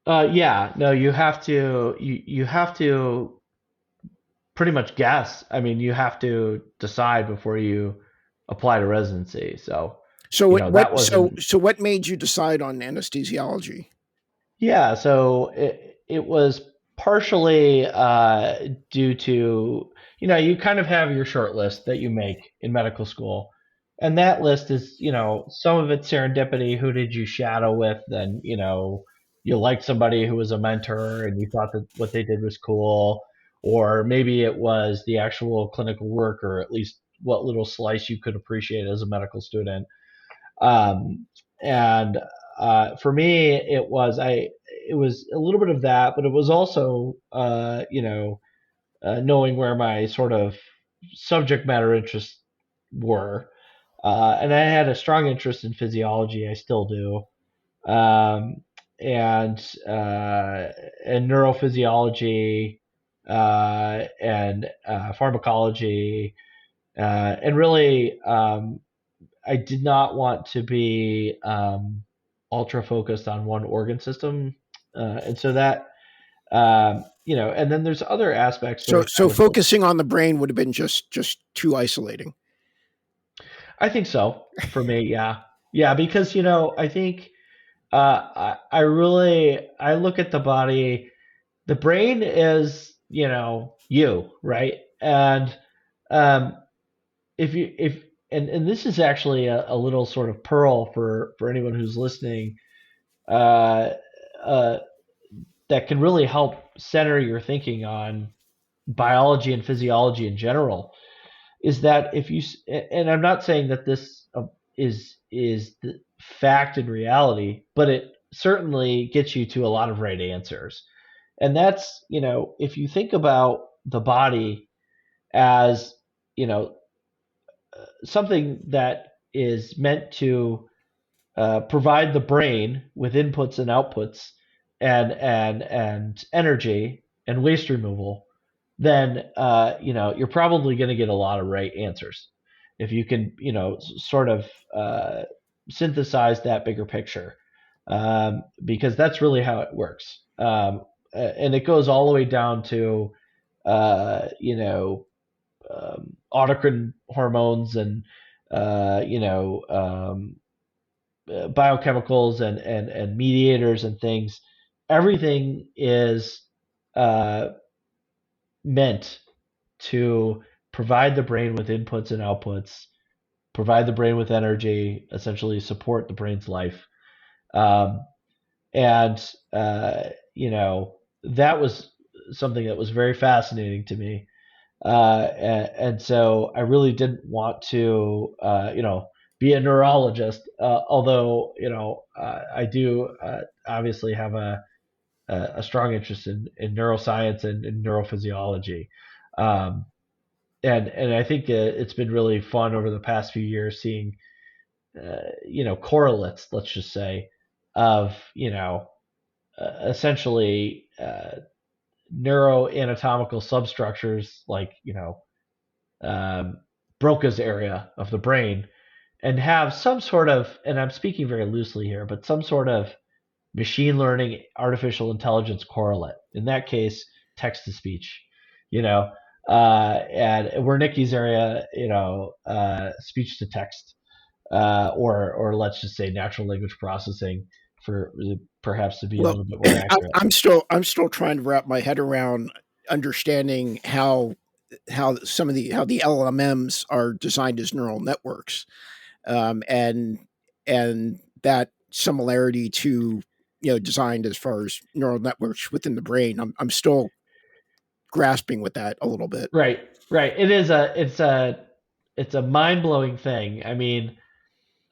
Yeah. No, you have to pretty much guess. I mean, you have to decide before you apply to residency. So, So that wasn't. what made you decide on anesthesiology? Yeah, so it was partially due to, you kind of have your short list that you make in medical school. And that list is, some of it's serendipity. Who did you shadow with? Then, you liked somebody who was a mentor and you thought that what they did was cool. Or maybe it was the actual clinical work, or at least what little slice you could appreciate as a medical student. And For me, it was a little bit of that, but it was also knowing where my sort of subject matter interests were, and I had a strong interest in physiology. I still do, um, and uh, and neurophysiology, and pharmacology, and really. I did not want to be ultra focused on one organ system, and so that and then there's other aspects that So are so kind of like, focusing on the brain would have been just too isolating. I think so for me, yeah, yeah, because I think I really I look at the body. The brain is you, right, and um, if and this is actually a little sort of pearl for anyone who's listening. Uh, uh, that can really help center your thinking on biology and physiology in general is that if you, and I'm not saying that this is the fact and reality, but it certainly gets you to a lot of right answers. And that's, if you think about the body as, you know something that is meant to provide the brain with inputs and outputs, and energy and waste removal, then you're probably going to get a lot of right answers if you can sort of uh, synthesize that bigger picture, because that's really how it works, and it goes all the way down to uh, you know autocrine hormones and uh, you know um, biochemicals and mediators and things. Everything is uh, meant to provide the brain with inputs and outputs, provide the brain with energy, essentially support the brain's life. Um, and that was something that was very fascinating to me. And so I really didn't want to, be a neurologist. Although I do obviously have a strong interest in neuroscience and in neurophysiology, um, and I think it's been really fun over the past few years seeing correlates, let's just say, of essentially neuroanatomical substructures like um, Broca's area of the brain and have some sort of, and I'm speaking very loosely here, but some sort of machine learning, artificial intelligence correlate. In that case, text to speech, you know, and where Nikki's area, speech to text, or let's just say natural language processing for perhaps to be a Well, little bit more accurate. I'm still trying to wrap my head around understanding how the LLMs are designed as neural networks, and that similarity to designed as far as neural networks within the brain. I'm still grasping with that a little bit. Right, right. It's a mind blowing thing. I mean,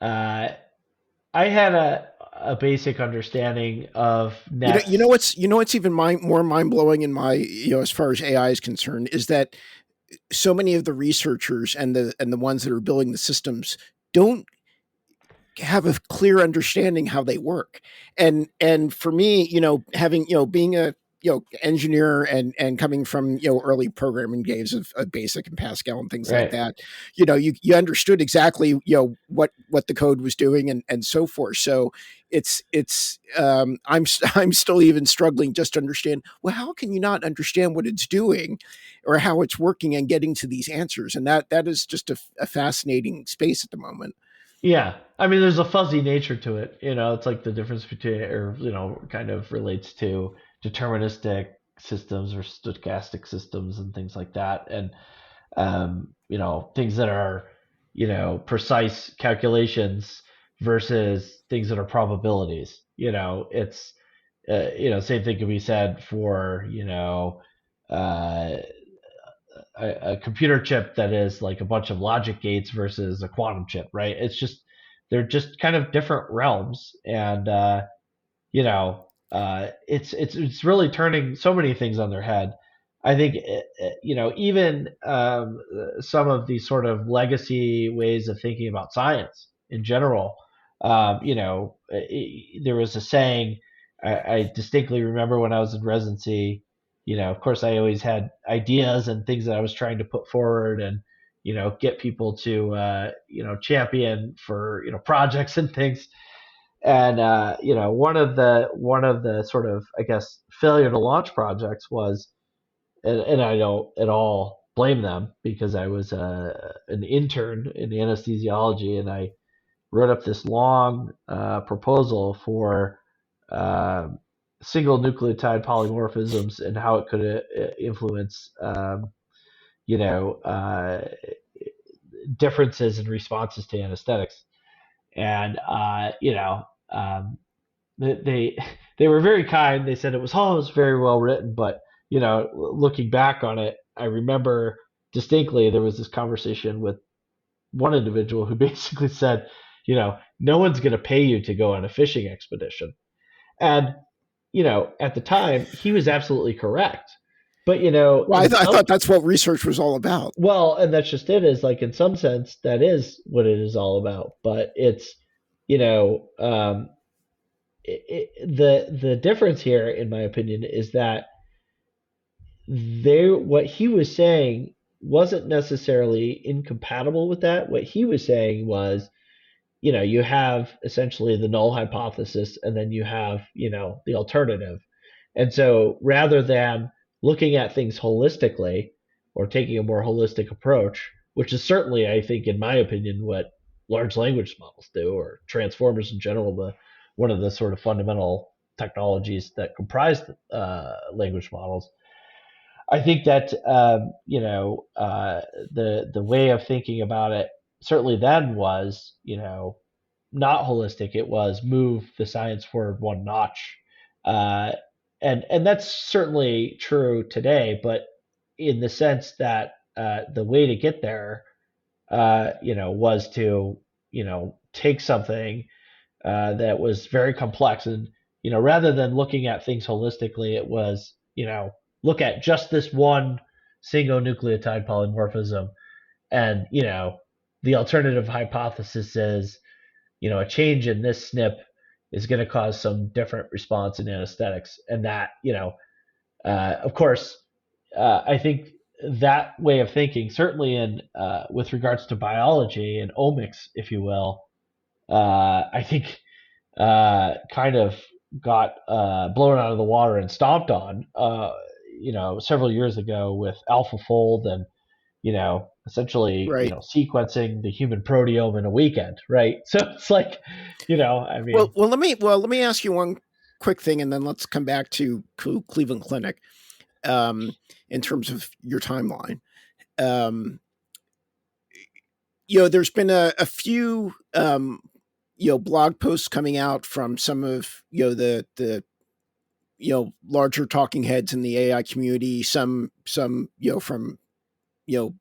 uh, I had a basic understanding of nets. What's even more mind blowing in my as far as AI is concerned is that so many of the researchers and the ones that are building the systems don't have a clear understanding how they work. And for me, having being a engineer and coming from early programming days of basic and Pascal and things like Right. that, you understood exactly what the code was doing and so forth. So I'm still even struggling just to understand, well, how can you not understand what it's doing or how it's working and getting to these answers? And that is just a fascinating space at the moment. Yeah. I mean, there's a fuzzy nature to it. It's like the difference between, or, kind of relates to deterministic systems or stochastic systems and things like that. And, things that are, precise calculations versus things that are probabilities. It's, same thing can be said for, uh, a computer chip that is like a bunch of logic gates versus a quantum chip, right? It's just they're just kind of different realms, and it's really turning so many things on their head. I think even some of these sort of legacy ways of thinking about science in general. There was a saying I distinctly remember when I was in residency. Of course, I always had ideas and things that I was trying to put forward and get people to champion for projects and things. And one of the sort of, I guess, failure to launch projects was, and I don't at all blame them because I was an intern in anesthesiology and I wrote up this long proposal for uh, single nucleotide polymorphisms and how it could influence you know uh, differences in responses to anesthetics. And they they were very kind. They said it was very well written, but looking back on it, I remember distinctly there was this conversation with one individual who basically said, no one's going to pay you to go on a fishing expedition. And at the time, he was absolutely correct. But Well, in I some thought that's what research was all about. well, and that's just it. Is like in some sense that is what it is all about. But it's you know the difference here, in my opinion, is that what he was saying wasn't necessarily incompatible with that. What he was saying was, you have essentially the null hypothesis, and then you have, the alternative. And so rather than looking at things holistically or taking a more holistic approach, which is certainly, I think, in my opinion, what large language models do, or transformers in general, one of the sort of fundamental technologies that comprise language models. I think that the way of thinking about it certainly then was not holistic. It was move the science forward one notch, uh, and that's certainly true today. But in the sense that the way to get there, was to take something that was very complex, and rather than looking at things holistically, it was look at just this one single nucleotide polymorphism, and the alternative hypothesis is a change in this SNP is going to cause some different response in anesthetics. And that, of course, I think that way of thinking, certainly in with regards to biology and omics, if you will, I think kind of got blown out of the water and stomped on, several years ago with AlphaFold and essentially Right. sequencing the human proteome in a weekend, right? So it's like, I Well, mean, let me ask you one quick thing, and then let's come back to Cleveland Clinic in terms of your timeline. Um, there's been a few blog posts coming out from some of the larger talking heads in the AI community. Some from you know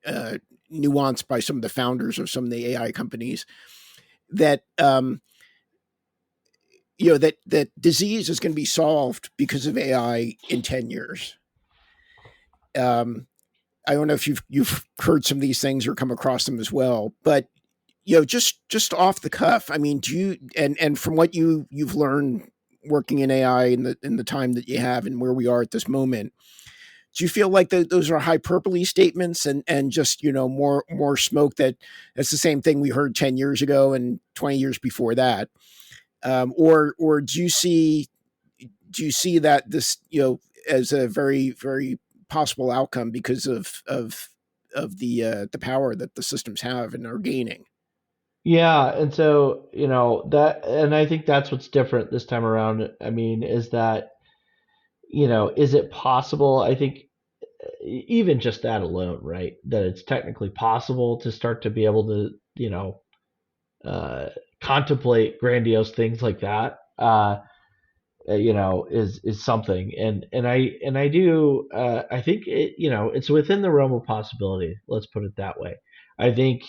uh, nuanced by some of the founders of some of the AI companies that that disease is going to be solved because of AI in 10 years. Um, I don't know if you've heard some of these things or come across them as well, but just off the cuff, I mean, do you and from what you've learned working in AI in the time that you have and where we are at this moment, do you feel like those are hyperbole statements and just more smoke that's the same thing we heard 10 years ago and 20 years before that, or do you see that this as a very very possible outcome because of the power that the systems have and are gaining? yeah. And so, that, and I think that's what's different this time around. I mean, is that, is it possible? I think even just that alone, right? That it's technically possible to start to be able to, uh, contemplate grandiose things like that. Is something, and I do, I think it's within the realm of possibility. Let's put it that way. I think,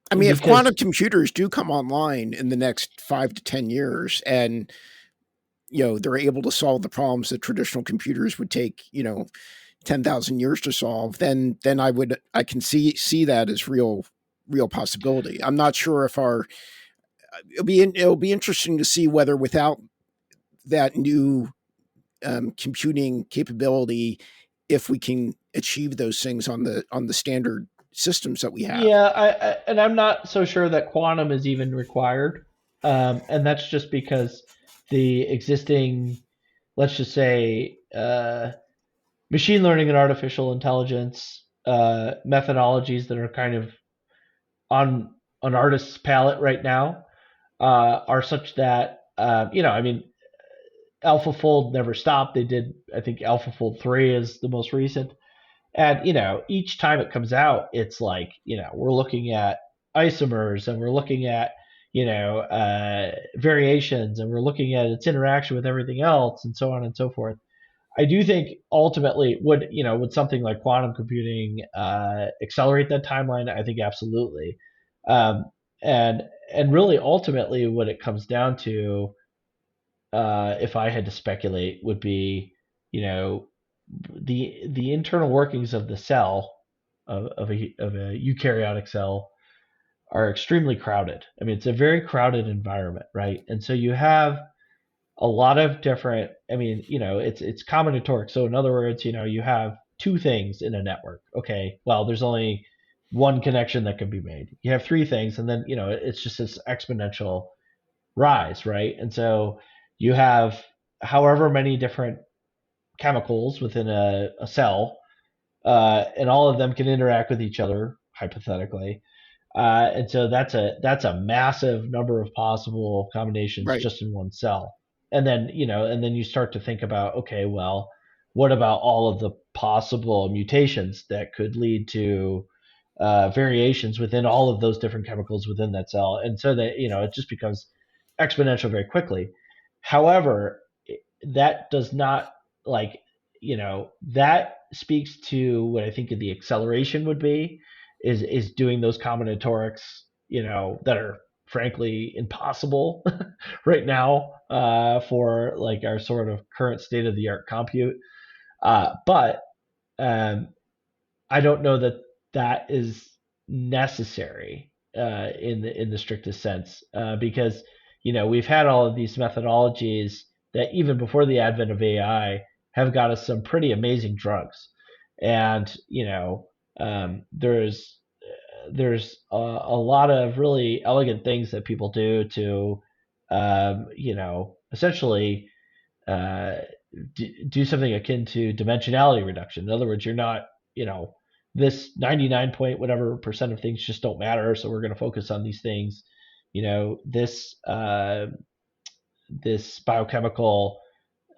I mean, if because quantum computers do come online in the next 5 to 10 years, and they're able to solve the problems that traditional computers would take 10,000 years to solve, then I can see that as real possibility. I'm not sure if our it'll be interesting to see whether without that new computing capability, if we can achieve those things on the standard systems that we have. yeah, and I'm not so sure that quantum is even required, and that's just because the existing, let's just say, machine learning and artificial intelligence methodologies that are kind of on an artist's palette right now are such that, I mean, AlphaFold never stopped. They did, I think, AlphaFold 3 is the most recent. And, each time it comes out, it's like, we're looking at isomers, and we're looking at, variations, and we're looking at its interaction with everything else, and so on and so forth. I do think ultimately would something like quantum computing accelerate that timeline? I think absolutely. Um, and and really ultimately what it comes down to, if I had to speculate, would be, you know, the internal workings of the cell, of a eukaryotic cell, are extremely crowded. I mean, it's a very crowded environment, right? And so you have a lot of different. I mean, it's combinatoric. So in other words, you have two things in a network. Okay, well, there's only one connection that can be made. You have three things, and then it's just this exponential rise, right? And so you have however many different chemicals within a cell, and all of them can interact with each other hypothetically. And so that's a massive number of possible combinations Right. just in one cell. And then you start to think about, okay, well, what about all of the possible mutations that could lead to variations within all of those different chemicals within that cell? And so that it just becomes exponential very quickly. However, that does not, like, that speaks to what I think the acceleration would be, is doing those combinatorics, that are frankly impossible right now, for like our sort of current state of the art compute. But um, I don't know that that is necessary, in the strictest sense, because we've had all of these methodologies that even before the advent of AI have got us some pretty amazing drugs. And there's a lot of really elegant things that people do to essentially uh, do something akin to dimensionality reduction. In other words, you're not, this 99 point whatever percent of things just don't matter. So we're going to focus on these things. This biochemical,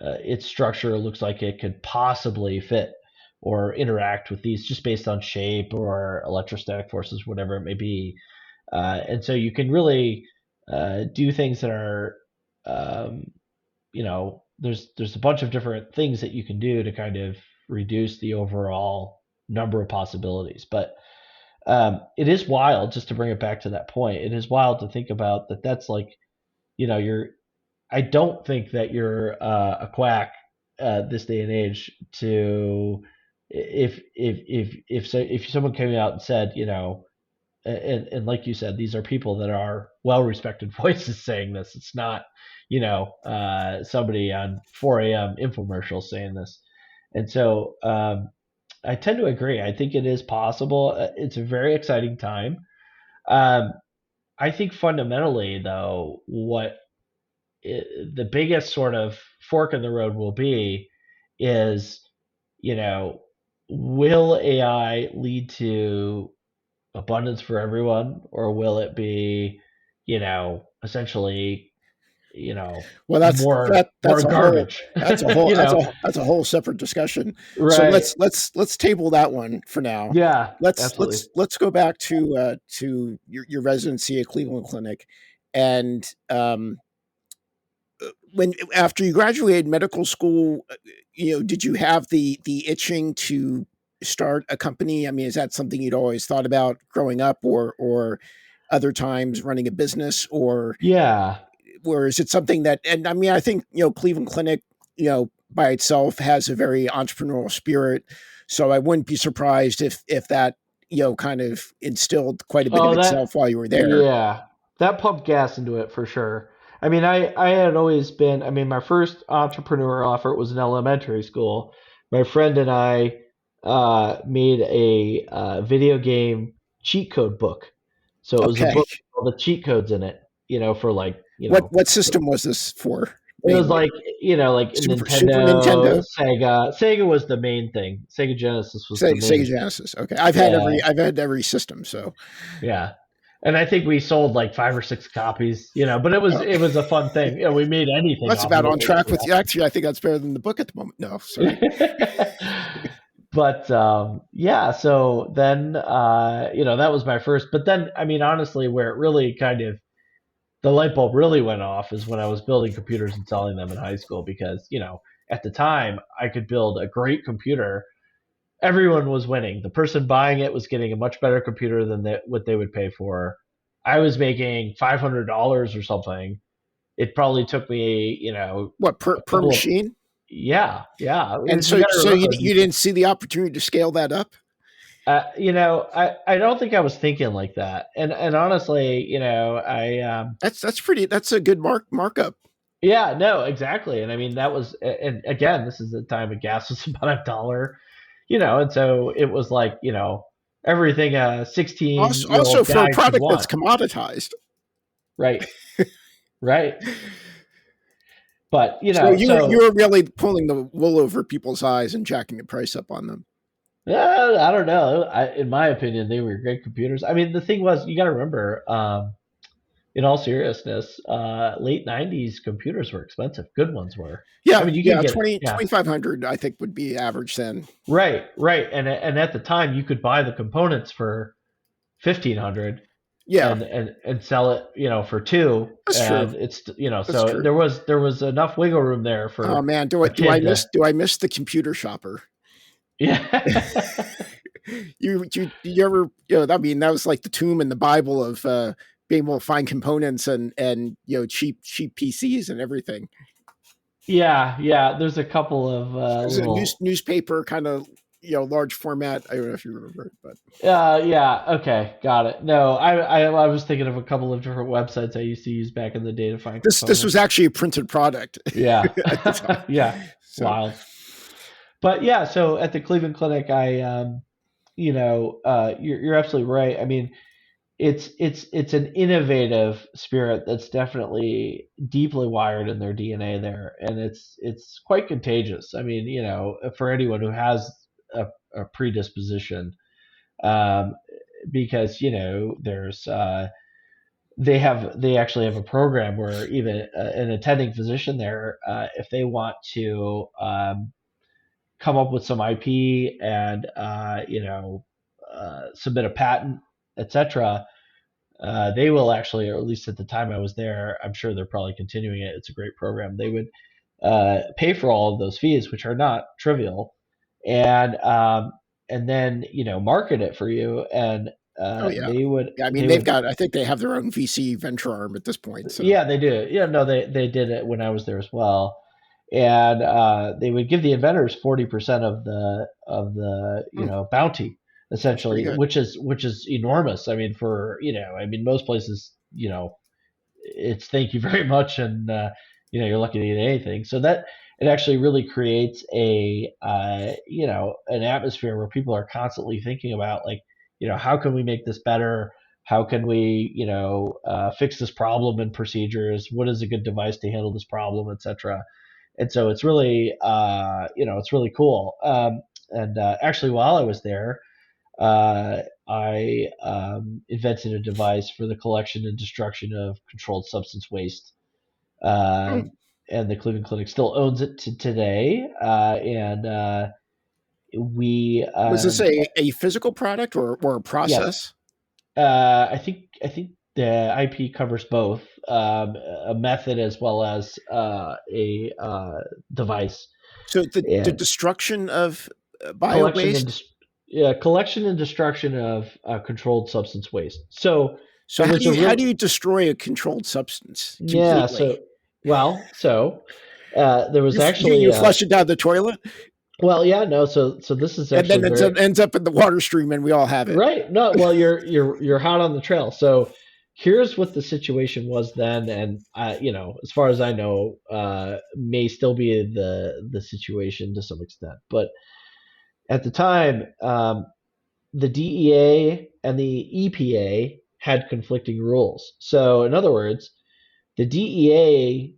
its structure looks like it could possibly fit or interact with these just based on shape or electrostatic forces, whatever it may be. And so you can really do things that are, um, there's a bunch of different things that you can do to kind of reduce the overall number of possibilities. But it is wild, just to bring it back to that point. It is wild to think about that. That's like, you're. I don't think that you're a quack this day and age to if someone came out and said, and like you said, these are people that are well respected voices saying this. It's not, somebody on 4 a.m. infomercials saying this. And so I tend to agree. I think it is possible. It's a very exciting time. Um, I think fundamentally, though, the biggest sort of fork in the road will be is, you know, will AI lead to abundance for everyone, or will it be, essentially, Well, more garbage? you know, that's a whole separate discussion. So right? let's table that one for now. Yeah, absolutely. Let's go back to your residency at Cleveland Clinic, and when after you graduated medical school, did you have the itching to start a company? I mean, is that something you'd always thought about growing up, or other times running a business, Yeah. or is it something that? And I mean, I think Cleveland Clinic, by itself has a very entrepreneurial spirit, so I wouldn't be surprised if that kind of instilled quite a bit of Oh, itself while you were there. yeah, that pumped gas into it for sure. I mean, I had always been. I mean, my first entrepreneur offer was in elementary school. My friend and I made a video game cheat code book. So it was a Okay, book with all the cheat codes in it. For like, what system was this for it was mainly? like, like Super Nintendo, Nintendo, Sega. Sega was the main thing. Sega Genesis was the Sega main. Genesis. Okay, Yeah, I've had every system. So yeah. And I think we sold like 5 or 6 copies, but it was a fun thing. We made anything that's off of about it. on track with you. Actually, I think that's better than the book at the moment. No, sorry. But yeah, so then that was my first. But then, I mean, honestly, where it really kind of the light bulb really went off is when I was building computers and selling them in high school, because at the time I could build a great computer. Everyone was winning. The person buying it was getting a much better computer than what they would pay for. I was making $500 or something. It probably took me, What a per couple of. machine? Yeah. And You got to so remember you these. didn't see the opportunity to scale that up. I don't think I was thinking like that. And honestly, I That's a good markup. yeah, no, exactly. And I mean, and again, this is the time of gas was about $1, and so it was like, everything a 16 year Also old for a guy could product that's want. commoditized. Right. Right. But, So you so were really pulling the wool over people's eyes and jacking the price up on them. I don't know. In my opinion, they were great computers. I mean, the thing was, you got to remember, in all seriousness, late '90s computers were expensive. Good ones were. I Yeah, mean, you could yeah, get, yeah, 2500 I think would be average then. right, and at the time you could buy the components for 1,500 Yeah, and sell it, for two, that's true. and it's That's so true. there was enough wiggle room there Oh for man, a kid to. do I miss the computer shopper? Yeah. You ever I mean that was like the tomb in the Bible of being able to find components and cheap PCs and everything. Yeah, there's a couple of There's a little. newspaper kind of large format. I don't know if you remember it, but Yeah, okay, got it. No, I was thinking of a couple of different websites I used to use back in the day to find this was components. actually a printed product Yeah. at the time. Yeah, So wild. But yeah, so at the Cleveland Clinic, you're absolutely right. I mean, it's an innovative spirit that's definitely deeply wired in their DNA there, and it's quite contagious. I mean, for anyone who has a predisposition, um, because there's they actually have a program where even an attending physician there, if they want to come up with some IP and submit a patent, etc. They will actually, or at least at the time I was there, I'm sure they're probably continuing it. It's a great program. They would pay for all of those fees, which are not trivial, and then market it for you, and Oh yeah. they would Yeah, I mean they they've would got I think they have their own VC venture arm at this point. So yeah, they do. Yeah, no, they did it when I was there as well, and they would give the inventors 40% of the hmm, bounty, that's pretty essentially, good. which is enormous. I mean, most places, it's thank you very much, and you're lucky to get anything. So that it actually really creates an atmosphere where people are constantly thinking about, like, how can we make this better? How can we fix this problem in procedures? What is a good device to handle this problem, etc. And so it's really cool. And actually, while I was there, I invented a device for the collection and destruction of controlled substance waste. Hmm. Um, and the Cleveland Clinic still owns it to today. And we, Was this a physical product or a yes, process? I think the IP covers both, a method as well as a device. So the And destruction of bio collection and waste. dis- yeah, collection and destruction of controlled substance waste. So So there was a how do real you destroy a controlled substance yeah. completely? So there was You actually flush it down the toilet, well, yeah, no. So this is and actually then very ends up in the water stream, and we all have it. right. No, well, you're hot on the trail. So here's what the situation was then, and as far as I know, may still be the situation to some extent. But at the time, the DEA and the EPA had conflicting rules. So in other words, the DEA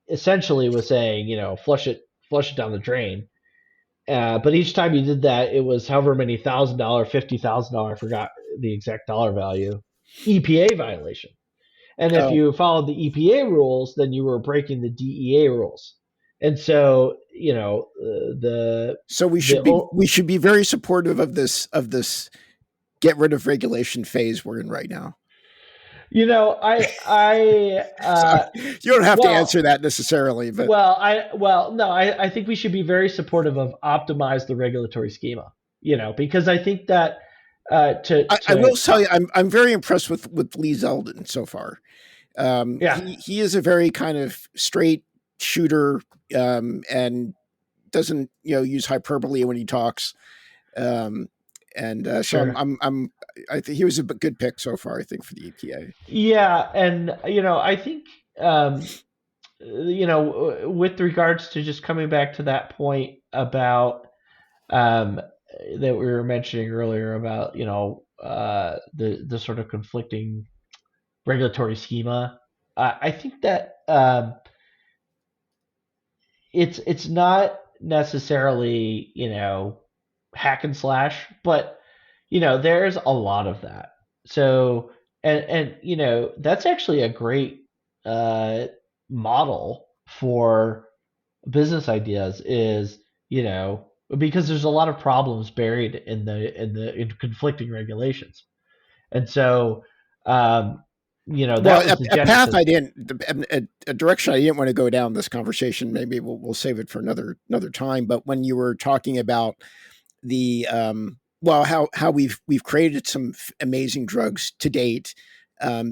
essentially was saying, flush it down the drain. But each time you did that, it was however many $1,000, $50,000, I forgot the exact dollar value, EPA violation. And if Oh, you followed the EPA rules, then you were breaking the DEA rules. And so, so the we should be very supportive of this get rid of regulation phase we're in right now. I Sorry, you don't have to well, answer that necessarily, but no, I think we should be very supportive of optimize the regulatory schema. Because I think that I will tell you, I'm very impressed with Lee Zeldin so far. yeah, He is a very kind of straight shooter, and doesn't use hyperbole when he talks. Um, and so sure. I think he was a good pick so far. I think for the EPA. Yeah, and I think with regards to just coming back to that point about um, that we were mentioning earlier about the sort of conflicting regulatory schema. I think that it's not necessarily hack and slash, but there's a lot of that. So and that's actually a great uh, model for business ideas is because there's a lot of problems buried in conflicting regulations, and so um, Well, that was the a path genesis. I didn't, a direction I didn't want to go down this conversation. Maybe we'll save it for another time. But when you were talking about the well, how we've created some amazing drugs to date,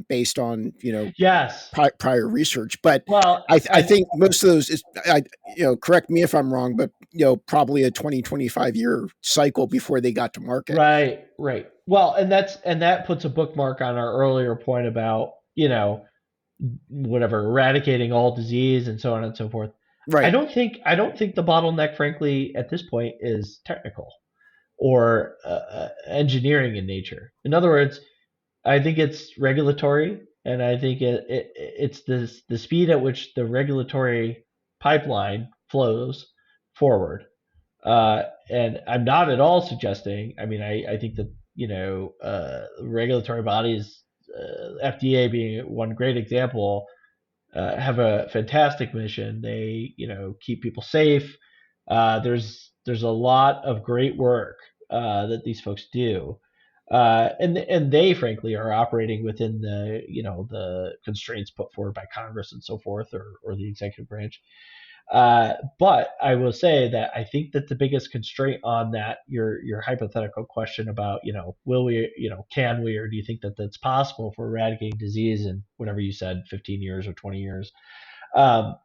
based on Yes. prior research, but Well, I and think most of those is correct me if I'm wrong, but probably a 20-25 year cycle before they got to market. right, right. Well, and that puts a bookmark on our earlier point about whatever eradicating all disease and so on and so forth. Right. I don't think the bottleneck, frankly, at this point is technical or engineering in nature. In other words, I think it's regulatory, and I think it's the speed at which the regulatory pipeline flows forward. And I'm not at all suggesting. I mean, I think that regulatory bodies, FDA being one great example, have a fantastic mission. They keep people safe. There's a lot of great work that these folks do, and they frankly are operating within the constraints put forward by Congress and so forth, or the executive branch. But I will say that I think that the biggest constraint on that your hypothetical question about will we can we, or do you think that that's possible for eradicating disease in whatever you said, 15 years or 20 years. um,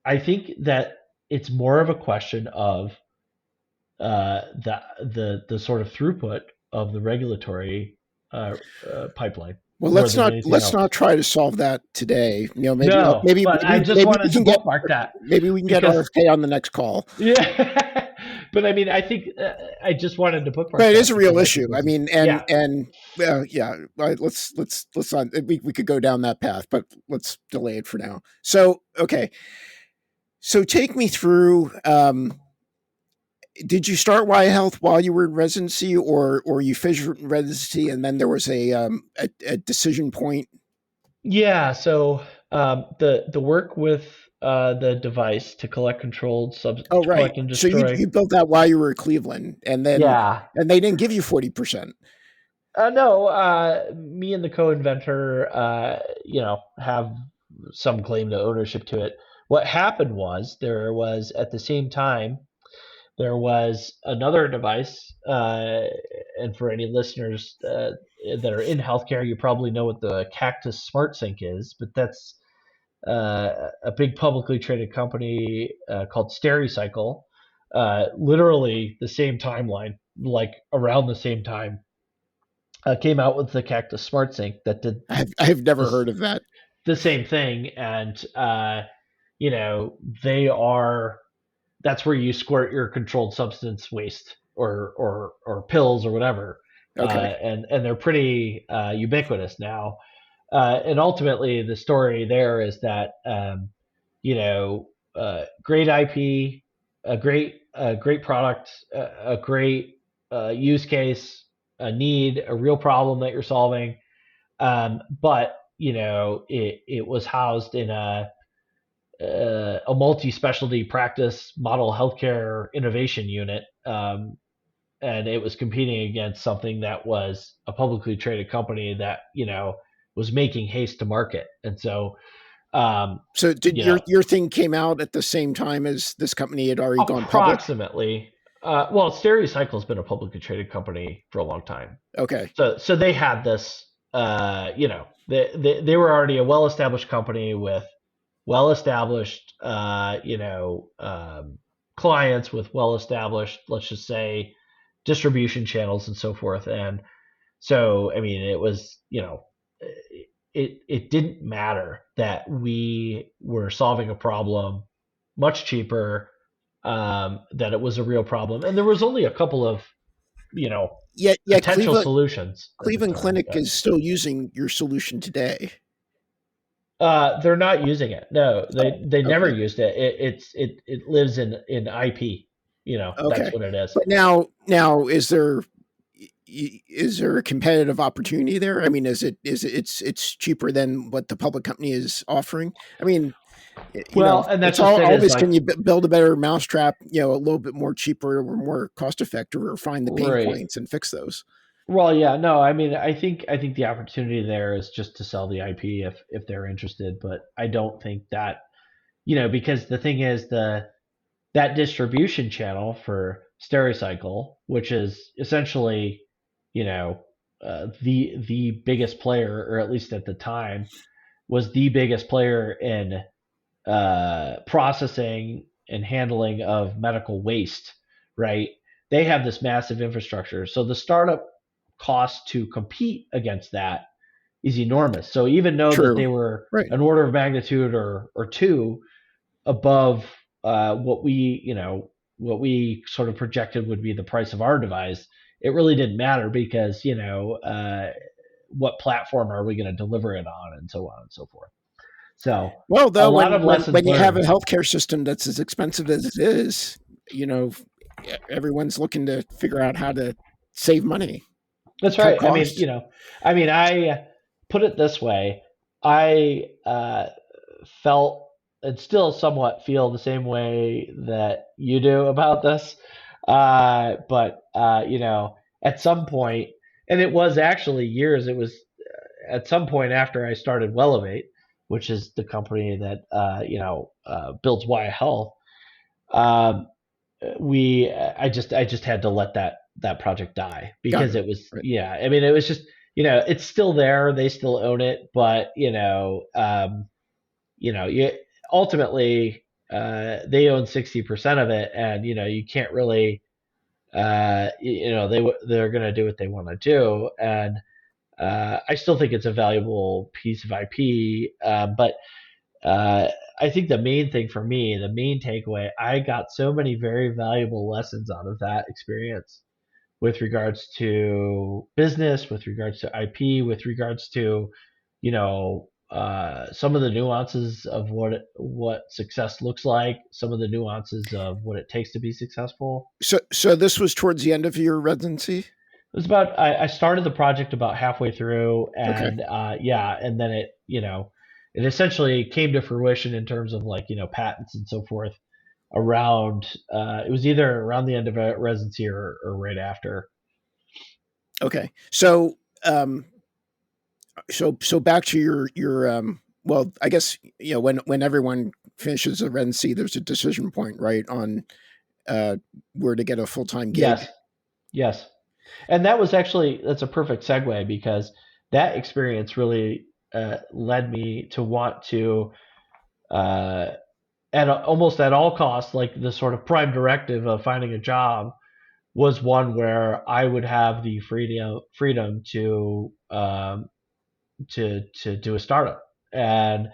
I think that it's more of a question of the sort of throughput of the regulatory uh, pipeline Well, more than anything let's else. not try to solve that today. No, but I just wanted to bookmark that maybe we can get because RFK on the next call. yeah, but I mean, I think I just wanted to But bookmark it is that a real because I think issue. I this is mean, yeah, and yeah, right, let's not. We could go down that path, but let's delay it for now. So okay, so take me through. Did you start Waya Health while you were in residency, or you finished residency and then there was a decision point? yeah. So the work with the device to collect Oh, to right. collect and So destroy. you built that while you were at Cleveland, Yeah. and they didn't give you 40%. No, me and the co-inventor, have some claim to ownership to it. What happened was there was at the same time there was another device, and for any listeners that are in healthcare, you probably know what the Cactus Smart Sync is, but that's a big publicly traded company called Stericycle. Literally the same timeline, like around the same time, came out with the Cactus Smart Sync that did I've never this heard of that. the same thing, and you know they are that's where you squirt your controlled substance waste or pills or whatever, Okay. and they're pretty ubiquitous now. And ultimately, the story there is that great IP, a great product, a great use case, a need, a real problem that you're solving. But it was housed in a multi-specialty practice model healthcare innovation unit, and it was competing against something that was a publicly traded company that was making haste to market. And so, um, So did you know, your thing came out at the same time as this company had already gone public? approximately, well, Stericycle has been a publicly traded company for a long time. Okay. So they had this, they were already a well-established company with well-established, clients with well-established, let's just say, distribution channels and so forth. And so, I mean, it was, it didn't matter that we were solving a problem much cheaper, that it was a real problem, and there was only a couple of, you know, Yet potential solutions at the Cleveland time. Clinic is still using your solution today. They're not using it. No, Oh, they never okay. used it. It lives in IP. That's Okay. what it is. But now is there a competitive opportunity there? I mean, it's cheaper than what the public company is offering? I mean, Well, and that's it's just it. Is always, like can you build a better mousetrap, a little bit more cheaper or more cost effective, or find the pain right. points and fix those? Well, yeah, no, I mean, I think the opportunity there is just to sell the IP if they're interested, but I don't think that because the thing is that distribution channel for Stericycle, which is essentially, you know, the biggest player, or at least at the time, was the biggest player in processing and handling of medical waste, right? They have this massive infrastructure. So the startup cost to compete against that is enormous. So even though that True. they were Right. an order of magnitude or two above, what we, what we sort of projected would be the price of our device, it really didn't matter because, what platform are we going to deliver it on, and so on and so forth. So Well, a though, lot of when lessons you have a learned. healthcare system that's as expensive as it is, you know, everyone's looking to figure out how to save money, That's cut right. I mean, costs. I put it this way. I felt and still somewhat feel the same way that you do about this. But at some point, and it was actually years. It was at some point after I started Wellevate, which is the company that builds Waya Health. Um, I just had to let that project die Got because it. it was, Right. yeah, I mean, it was just, it's still there, they still own it, but you ultimately, they own 60% of it, and you can't really, they're going to do what they want to do. And I still think it's a valuable piece of IP, but uh, I think the main thing for me, the main takeaway, I got so many very valuable lessons out of that experience with regards to business, with regards to IP, with regards to, some of the nuances of what success looks like, some of the nuances of what it takes to be successful. So this was towards the end of your residency. It was about, I started the project about halfway through, Okay. and yeah, and then it essentially came to fruition in terms of, like, patents and so forth around, it was either around the end of a residency, or right after. Okay. Um, so back to your. Well, I guess when everyone finishes a residency, there's a decision point, right, on uh, where to get a full time gig. Yes, yes. And that's a perfect segue, because that experience really led me to want to, uh, almost at all costs, like the sort of prime directive of finding a job was one where I would have the freedom to do a startup. And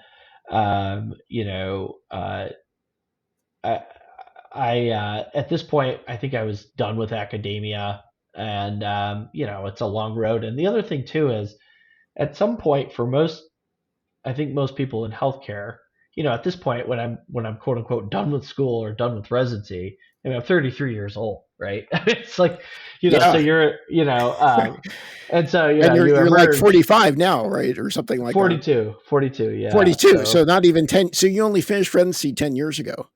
I, at this point, I think I was done with academia, and it's a long road. And the other thing too is, at some point, for most, I think most people in healthcare, at this point, when I'm quote unquote done with school or done with residency, I mean, I'm 33 years old, right? It's like, so Yeah, you're, and so and you're you you're like emerge. 45 now, right, or something like that. 42, yeah. 42. So So not even 10. So you only finished residency 10 years ago.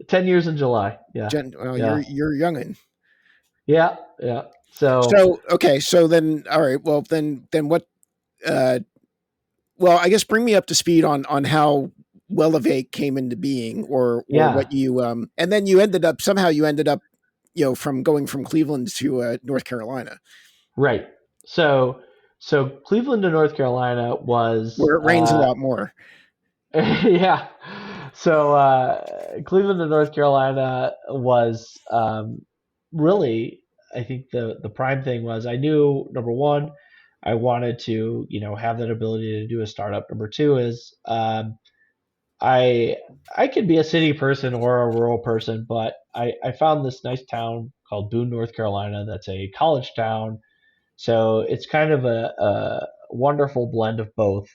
10 years in July. Yeah, Well, you're yeah, you're youngin'. yeah, yeah. So So okay. So then, all right. Well, then what? Uh, well, I guess bring me up to speed on how Wellevate came into being, or yeah, what you and then you ended up from going from Cleveland to North Carolina, right. So Cleveland to North Carolina was, where it rains a lot more. yeah. So Cleveland to North Carolina was, really, I think the prime thing was, I knew, number one, I wanted to, have that ability to do a startup. Number two is, I I could be a city person or a rural person, but I found this nice town called Boone, North Carolina. That's a college town, so it's kind of a wonderful blend of both.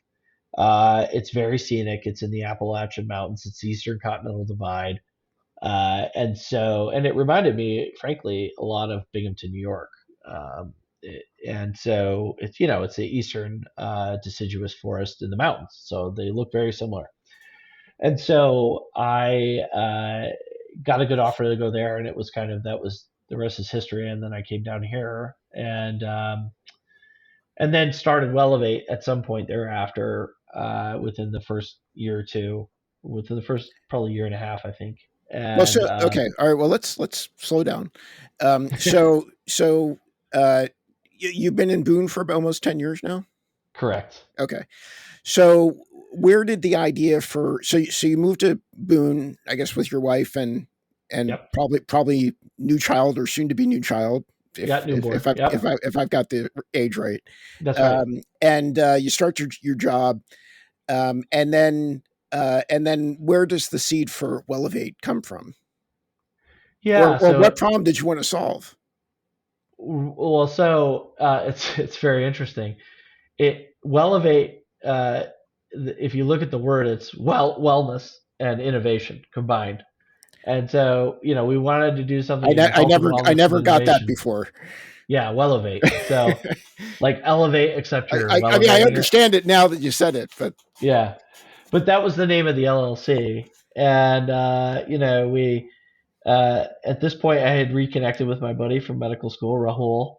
It's very scenic. It's in the Appalachian Mountains. It's the Eastern Continental Divide, and it reminded me, frankly, a lot of Binghamton, New York. And so it's the eastern deciduous forest in the mountains, so they look very similar. And so I got a good offer to go there, and it was kind of, that was, the rest is history. And then I came down here, and then started Wellevate at some point thereafter, within the first year or two, within the first probably year and a half, I think. Well, And so okay, all right. Well, let's slow down. So you've been in Boone for almost 10 years now. correct. Okay. So where did the idea for so you moved to Boone, I guess, with your wife and Yep. probably new child or soon to be new child, if Got if newborn. if I if Yep. I if I've got the age right. That's right. And you start your job, and then And then where does the seed for Wellevate come from? Yeah. Or what So, problem did you want to solve? well, so it's very interesting. It Wellevate. If you look at the word, it's wellness and innovation combined. And so, we wanted to do something in health and I wellness and never got that innovation. before. Yeah, Wellevate. So, like elevate, except you're I mean, I elevating it. understand it now that you said it, but Yeah, but that was the name of the LLC, and we at this point I had reconnected with my buddy from medical school, Rahul,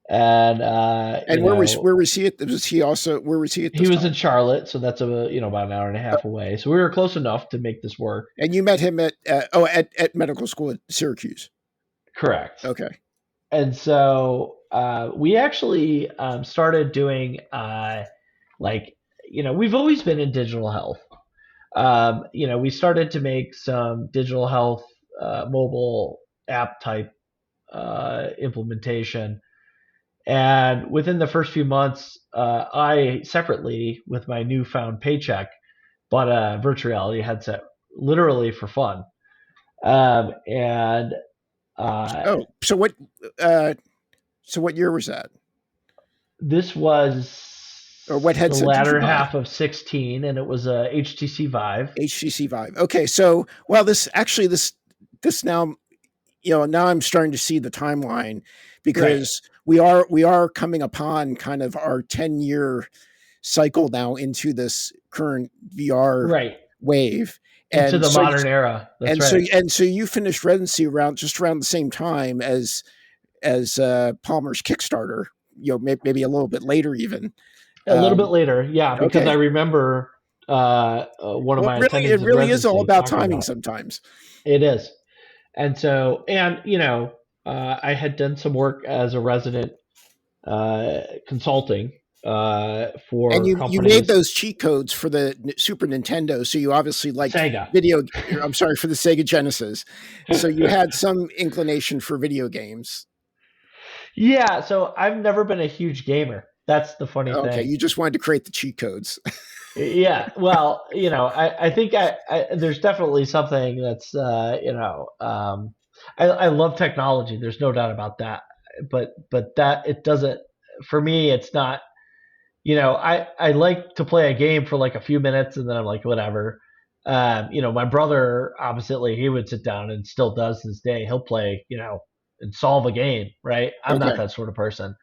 and and where was he at? Was he also where was he at he this was in time? Charlotte, so that's about an hour and a half away. So we were close enough to make this work. And you met him at at medical school at Syracuse. Correct. Okay. And so we actually started doing like we've always been in digital health. We started to make some digital health mobile app type implementation. And within the first few months, I separately, with my newfound paycheck, bought a virtual reality headset literally for fun. And uh, Oh, uh so what year was that? This Or what was the headset did you latter buy? half of 16, and it was a HTC Vive. HTC Vive. Okay, so well, this now now I'm starting to see the timeline Right, because we are coming upon kind of our 10-year cycle now into this current VR right. wave, Into and the modern era. That's right. and so you finished residency around the same time as Palmer's Kickstarter. Maybe a little bit later even. A little bit Um, later, yeah, because I okay. remember one of Well, my it attendings in really is all residency about talking timing about it. sometimes. It is. And so, and, I had done some work as a resident consulting And for you made companies. those cheat codes for the Super Nintendo, so you obviously liked Sega. video. I'm sorry, for the Sega Genesis, so you had some inclination for video games. Yeah, so I've never been a huge gamer. That's the funny Okay, thing. you just wanted to create the cheat codes. Yeah, well, I think there's definitely something that's, I love technology. There's no doubt about that. But that it doesn't, for me, it's not, I like to play a game for like a few minutes and then I'm like, whatever. My brother, oppositely, he would sit down and still does this day. He'll play, and solve a game, right? I'm not Okay, that sort of person.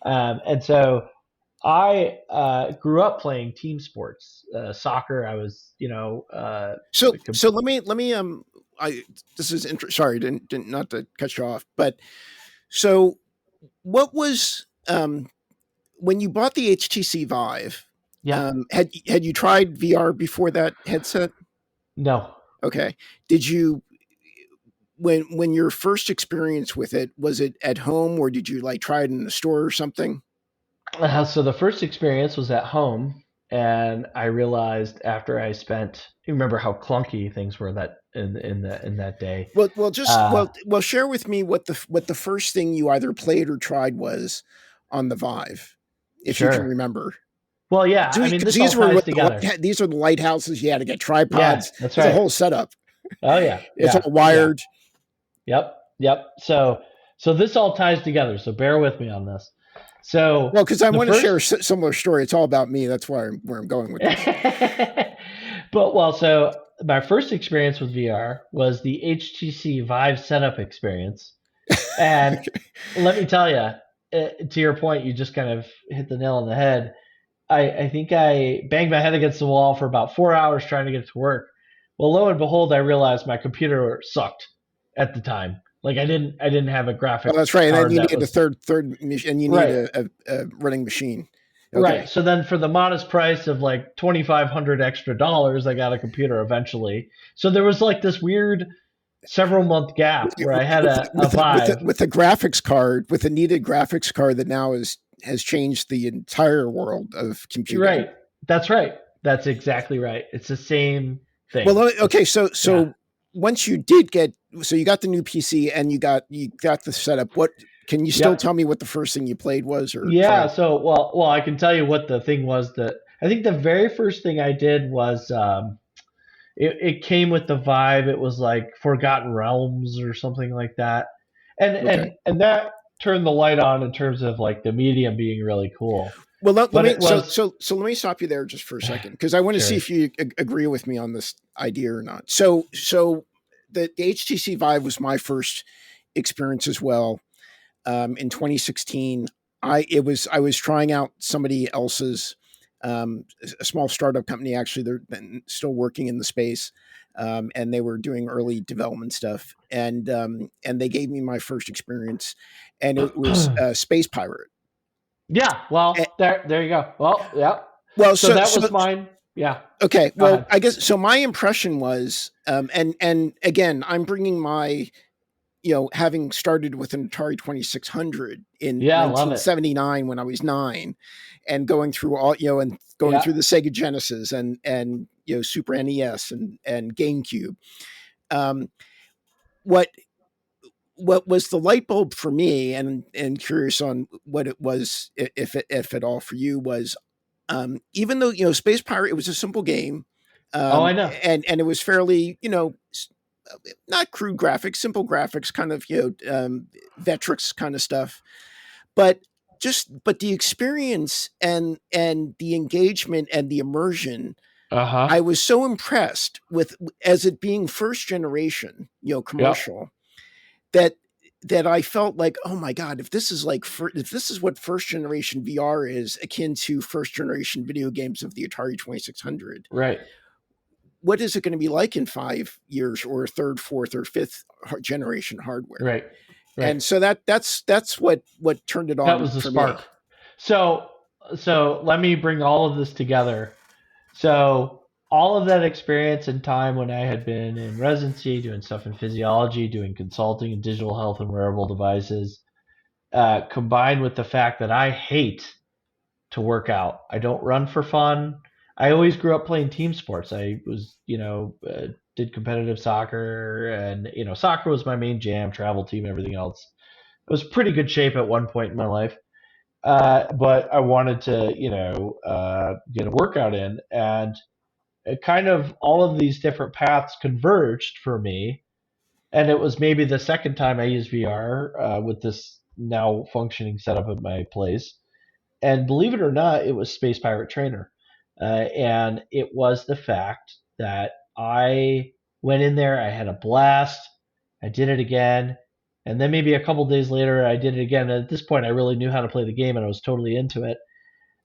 And so I grew up playing team sports, soccer. I was, so let me I this is sorry, didn't not to cut you off, but so what was when you bought the HTC Vive? yeah, Had you tried VR before that headset? no. Okay. Did you when your first experience with it, was it at home or did you like try it in the store or something? So the first experience was at home, and I realized after I spent, you remember how clunky things were that in that day. Uh, Share with me what the first thing you either played or tried was on the Vive, if you can sure. remember. Well, yeah. I mean, Because this all these were ties together. these are the lighthouses. You had to get Yeah, tripods. that's There's a right. whole setup. Oh yeah, It's yeah, all yeah. wired. Yep, yep. So this all ties together. So bear with me on this. So Well, because I the want to share a first similar story. It's all about me. That's where I'm going with this. so my first experience with VR was the HTC Vive setup experience. And let me tell you, to your point, you just kind of hit the nail on the head. I think I banged my head against the wall for about 4 hours trying to get it to work. Well, lo and behold, I realized my computer sucked at the time. Like I didn't have a Oh, graphic that's right. And then card you that need a was and you need right. a running machine. Right. Okay. So then for the modest price of like 2,500 extra dollars, I got a computer eventually. So there was like this weird several month gap where I had a Vive. With a graphics card, with a needed graphics card that now has changed the entire world of computing. Right. That's right. That's exactly right. It's the same Well, thing. okay, It's yeah. so once you did get so you got the new PC and you got the setup. What can you still Yep. tell me what the first thing you played was or Yeah, tried? so I can tell you what the thing was that I think the very first thing I did was it came with the vibe. It was like Forgotten Realms or something like that, and Okay. that turned the light on in terms of like the medium being really cool. Well, let But me it was let me stop you there just for a second because I want to see sure, if you agree with me on this idea or not. The HTC Vive was my first experience as well. In 2016, I was trying out somebody else's a small startup company. Actually, they're still working in the space, and they were doing early development stuff. And they gave me my first experience, and it was Space Pirate. yeah. Eh, Well, there you go. Well, yeah. well, So that was mine. Yeah. okay. Go Well, ahead. I guess so. My impression was, and again, I'm bringing my, having started with an Atari 2600 in Yeah, I love it. 1979 when I was 9, and going through all, and going Yeah. through the Sega Genesis and Super NES and GameCube. Um, what what was the light bulb for me, and curious on what it was, if at all for you, was even though Space Pirate, it was a simple game, Oh, I um, know. and it was fairly not crude graphics, simple graphics, kind of Vectrex kind of stuff, but but the experience and the engagement and the immersion. Uh I huh. was so impressed with, as it being first generation, Yep. commercial, that I felt like, oh my god, if this is like if this is what first generation VR is, akin to first generation video games of the Atari 2600, Right. what is it going to be like in 5 years, or third, fourth, or fifth generation hardware? Right. Right. And so that's what turned it That on was the for me. spark. So let me bring all of this together. So all of that experience and time when I had been in residency, doing stuff in physiology, doing consulting in digital health and wearable devices, combined with the fact that I hate to work out. I don't run for fun. I always grew up playing team sports. I was, did competitive soccer, and soccer was my main jam. Travel team, everything else. I was pretty good shape at one point in my life, but I wanted to, get a workout in, and it kind of all of these different paths converged for me. And it was maybe the second time I used VR with this now functioning setup at my place, and believe it or not, it was Space Pirate Trainer. And it was the fact that I went in there, I had a blast, I did it again, and then maybe a couple days later, I did it again. And at this point, I really knew how to play the game, and I was totally into it.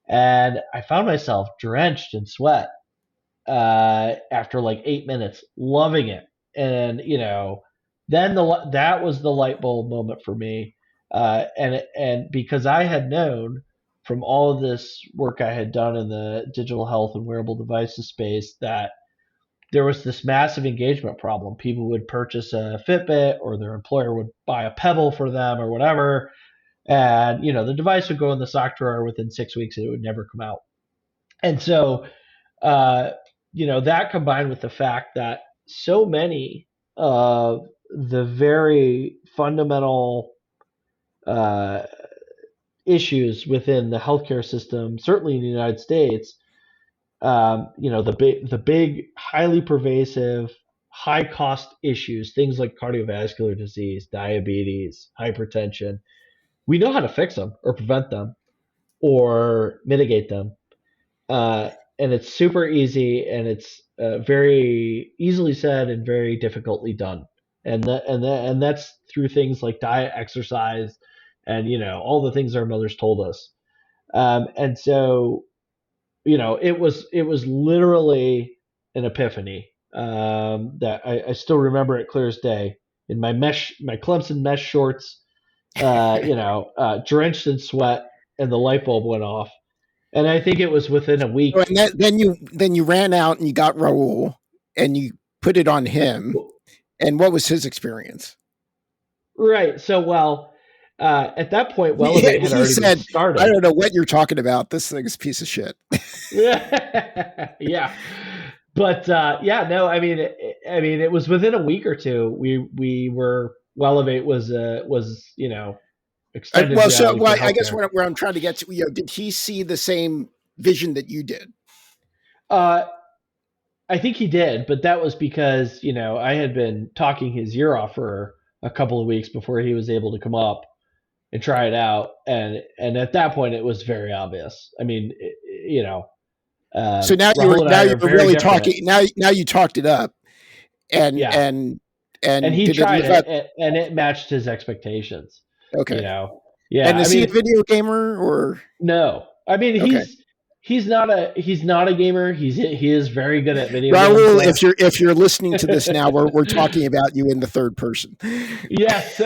And I found myself drenched in sweat after like 8 minutes, loving it. And then that was the light bulb moment for me, and because I had known from all of this work I had done in the digital health and wearable devices space that there was this massive engagement problem. People would purchase a Fitbit, or their employer would buy a Pebble for them or whatever, and the device would go in the sock drawer within 6 weeks and it would never come out. And so uh, that combined with the fact that so many of the very fundamental uh, issues within the healthcare system, certainly in the United States, the big, highly pervasive, high cost issues, things like cardiovascular disease, diabetes, hypertension, we know how to fix them or prevent them or mitigate them, uh, and it's super easy, and it's very easily said and very difficultly done. And that's through things like diet, exercise, and all the things our mothers told us. And so it was literally an epiphany that I still remember it clear as day. In my Clemson mesh shorts, drenched in sweat, and the light bulb went off. And I think it was within a So, week. and then you ran out and you got Raul and you put it on him. And what was his experience? Right. So, well, at that point, Wellevate had He already been said, "I started. don't know what you're talking about. This thing's a piece of shit." Yeah. But yeah, no, I mean, it was within a week or two. We were Wellevate was extended Well, so reality for I guess healthcare. where I'm trying to get to, did he see the same vision that you did? Uh, I think he did, but that was because, I had been talking his ear off for a couple of weeks before he was able to come up and try it out. And at that point, it was very obvious. I mean, So Rahul and now I you are were very really different. talking. Now you talked it up, and Yeah. and And and he did it tried live up? it, and it matched his expectations, you Okay. know? Yeah. And I is he a mean, video gamer or? no. I mean, Okay. he's not a gamer. He is very good at video games Raul, though. if you're listening to this now, we're talking about you in the third person. Yes.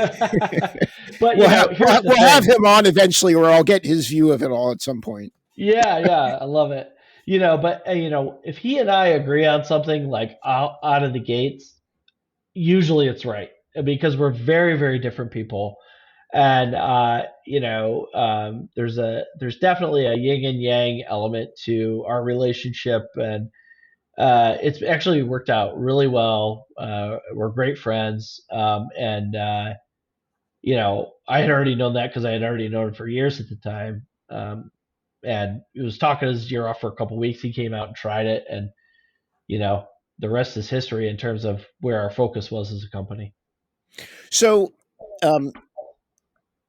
But here's the We'll have thing. him on eventually, or I'll get his view of it all at some point. Yeah, yeah, I love it. But if he and I agree on something like out of the gates, usually it's right because we're very, very different people. And there's definitely a yin and yang element to our relationship, and it's actually worked out really well. We're great friends, and I had already known that because I had already known him for years at the time. And he was talking his ear off for a couple of weeks. He came out and tried it, and you know, the rest is history in terms of where our focus was as a company. So, um,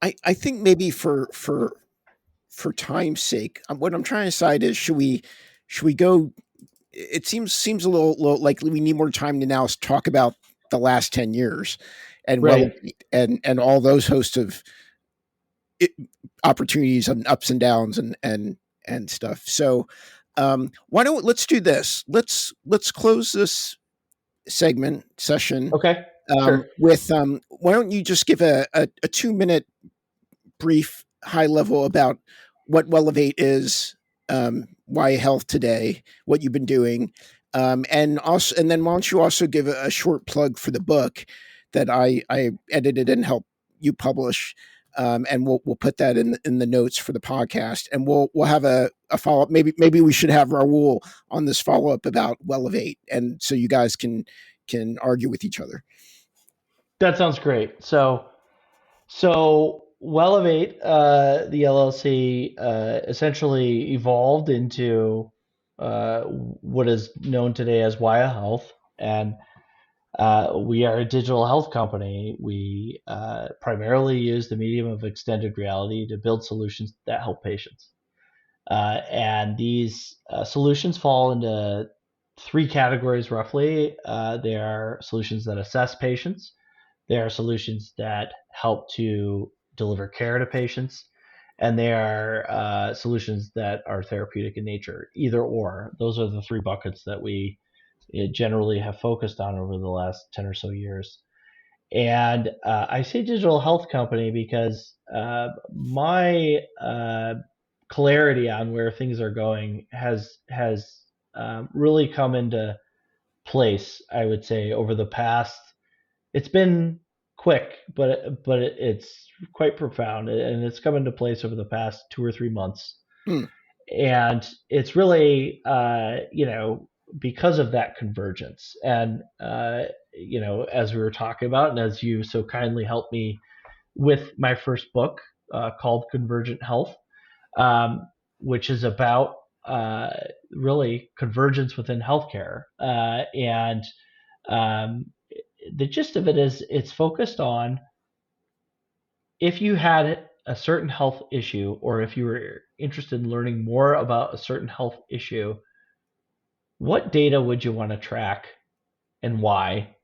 I think maybe for time's sake, what I'm trying to decide is should we go? It seems a little like we need more time to now talk about the last 10 years, and well, Right. and all those hosts of it, opportunities and ups and downs and stuff. So, why don't let's do this? Let's close this segment session Okay. Sure. with why don't you just give a 2 minute brief high level about what Wellevate is, Waya Health today, what you've been doing, and then why don't you also give a short plug for the book that I edited and helped you publish, and we'll put that in the notes for the podcast, and we'll have a follow up. Maybe we should have Raul on this follow up about Wellevate, and so you guys can argue with each other. That sounds great. So Wellevate, the LLC, essentially evolved into what is known today as Waya Health, and we are a digital health company. We primarily use the medium of extended reality to build solutions that help patients. And these solutions fall into three categories roughly. They are solutions that assess patients, they are solutions that help to deliver care to patients, and they are solutions that are therapeutic in nature, either or. Those are the three buckets that we generally have focused on over the last 10 or so years. And I say digital health company because my clarity on where things are going has really come into place. I would say over the past, it's been quick, but it's quite profound, and it's come into place over the past 2 or 3 months. Hmm. And it's really because of that convergence. And as we were talking about, and as you so kindly helped me with my first book called Convergent Health, um, which is about uh, really convergence within healthcare. And um, the gist of it is it's focused on if you had a certain health issue, or if you were interested in learning more about a certain health issue, what data would you want to track and why?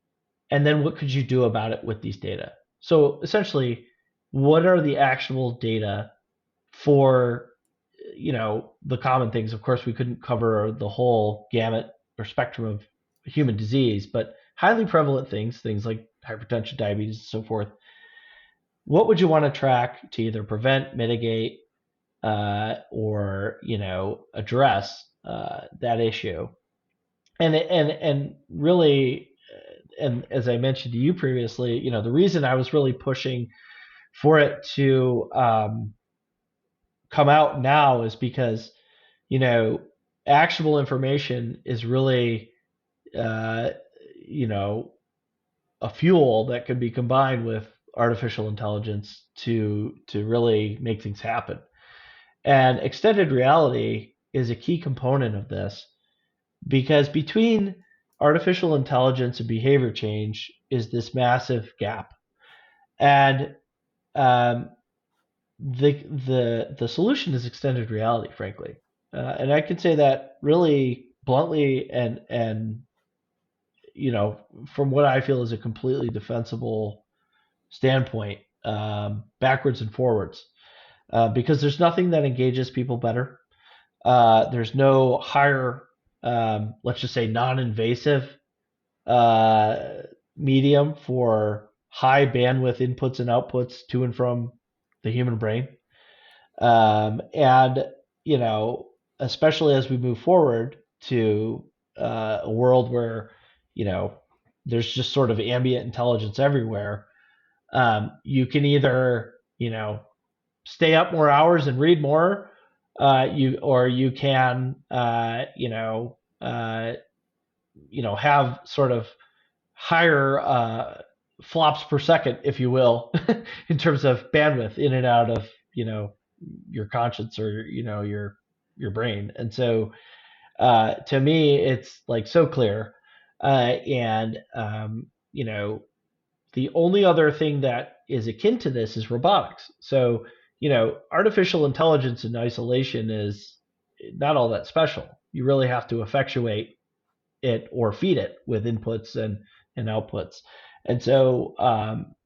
And then what could you do about it with these data? So essentially, what are the actionable data for the common things? Of course, we couldn't cover the whole gamut or spectrum of human disease, but highly prevalent things like hypertension, diabetes, and so forth. What would you want to track to either prevent, mitigate, or address that issue? And really, and as I mentioned to you previously, the reason I was really pushing for it to come out now is because you know actionable information is really uh, you know a fuel that can be combined with artificial intelligence to really make things happen. And extended reality is a key component of this. because between artificial intelligence and behavior change is this massive gap. And um, the solution is extended reality, frankly. And I can say that really bluntly, and you know, from what I feel is a completely defensible standpoint, backwards and forwards, because there's nothing that engages people better. There's no higher, let's just say, non-invasive uh, medium for high bandwidth inputs and outputs to and from the human brain. And, you know, especially as we move forward to a world where, you know, there's just sort of ambient intelligence everywhere, you can either, you know, stay up more hours and read more, or you can, have sort of higher flops per second, if you will, in terms of bandwidth in and out of your conscience or your brain. And so to me, it's like so clear. And the only other thing that is akin to this is robotics. So artificial intelligence in isolation is not all that special. You really have to effectuate it or feed it with inputs and outputs. And so,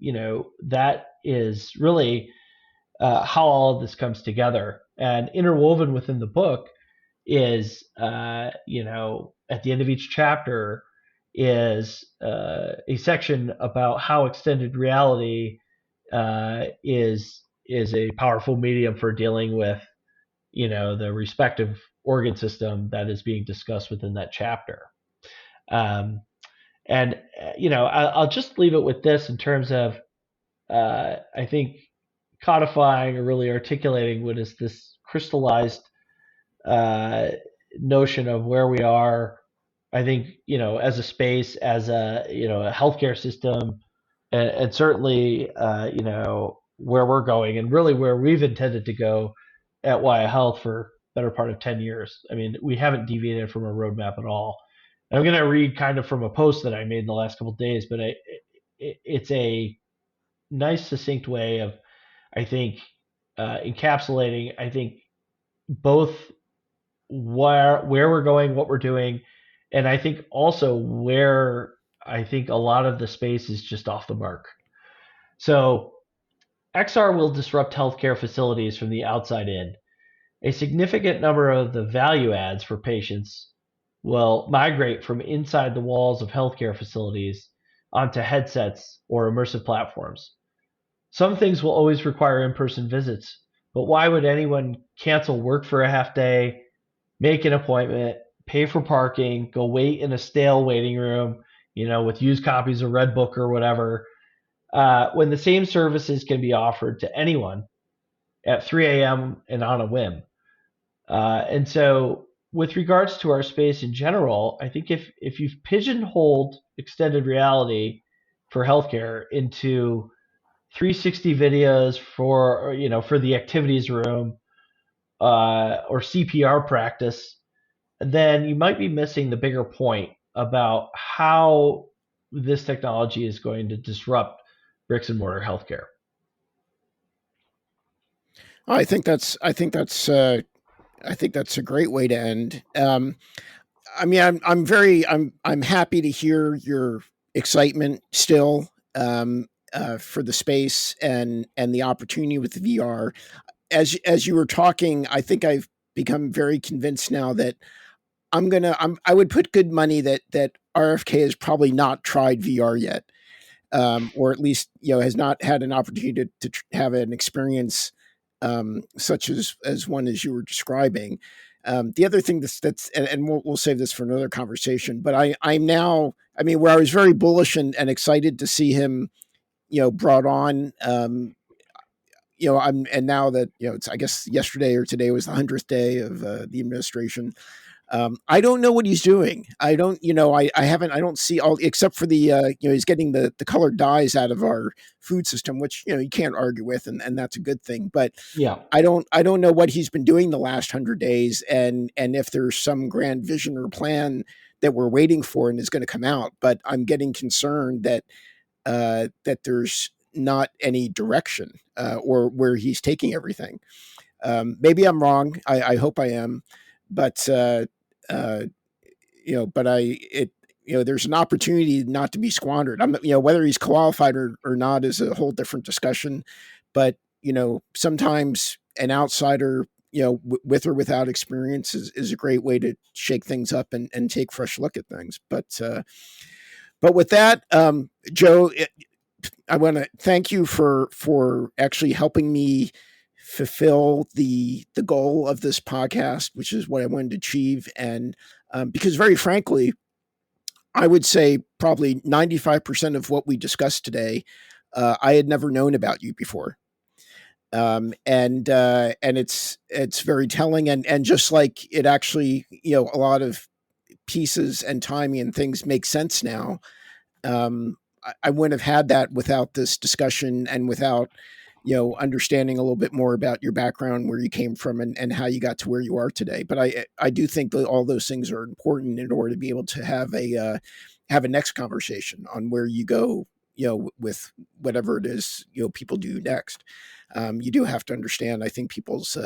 that is really how all of this comes together. And interwoven within the book is, at the end of each chapter is a section about how extended reality is a powerful medium for dealing with, the respective organ system that is being discussed within that chapter. Um, and I'll just leave it with this in terms of I think codifying or really articulating what is this crystallized uh, notion of where we are. I think as a space, as a healthcare system, and certainly where we're going, and really where we've intended to go at Waya Health for better part of 10 years. I mean, we haven't deviated from our roadmap at all. I'm going to read kind of from a post that I made in the last couple of days, but it's a nice, succinct way of, I think, encapsulating, I think, both where we're going, what we're doing, and I think also where I think a lot of the space is just off the mark. So XR will disrupt healthcare facilities from the outside in. A significant number of the value adds for patients will migrate from inside the walls of healthcare facilities onto headsets or immersive platforms. Some things will always require in person visits, but why would anyone cancel work for a half day, make an appointment, pay for parking, go wait in a stale waiting room, with used copies of Red Book or whatever, when the same services can be offered to anyone at 3 a.m. and on a whim? And so, with regards to our space in general, I think if you've pigeonholed extended reality for healthcare into 360 videos for the activities room or CPR practice, then you might be missing the bigger point about how this technology is going to disrupt bricks and mortar healthcare. I think that's a great way to end. I mean, I'm happy to hear your excitement still, for the space and the opportunity with VR. As you were talking, I think I've become very convinced now that I would put good money that RFK has probably not tried VR yet, or at least has not had an opportunity to have an experience such as one as you were describing. The other thing that's and we'll save this for another conversation, but I'm now, I mean, where I was very bullish and excited to see him brought on. I'm and now that it's, I guess yesterday or today was the 100th day of the administration. I don't know what he's doing. I don't, I haven't, I don't see all except for the, he's getting the colored dyes out of our food system, which you can't argue with, and that's a good thing. But Yeah. I don't know what he's been doing the last 100 days, and if there's some grand vision or plan that we're waiting for and is going to come out. But I'm getting concerned that there's not any direction or where he's taking everything. Maybe I'm wrong. I hope I am, but uh, but there's an opportunity not to be squandered. Whether he's qualified or not is a whole different discussion. But sometimes an outsider, with or without experience, is a great way to shake things up and take fresh look at things. But with that, Joe, I want to thank you for actually helping me fulfill the goal of this podcast, which is what I wanted to achieve. And because very frankly, I would say probably 95% of what we discussed today, I had never known about you before. And it's very telling, and just like it actually, a lot of pieces and timing and things make sense now. I wouldn't have had that without this discussion and without understanding a little bit more about your background, where you came from, and how you got to where you are today. But I do think that all those things are important in order to be able to have a next conversation on where you go, with whatever it is people do next. You do have to understand, I think, people's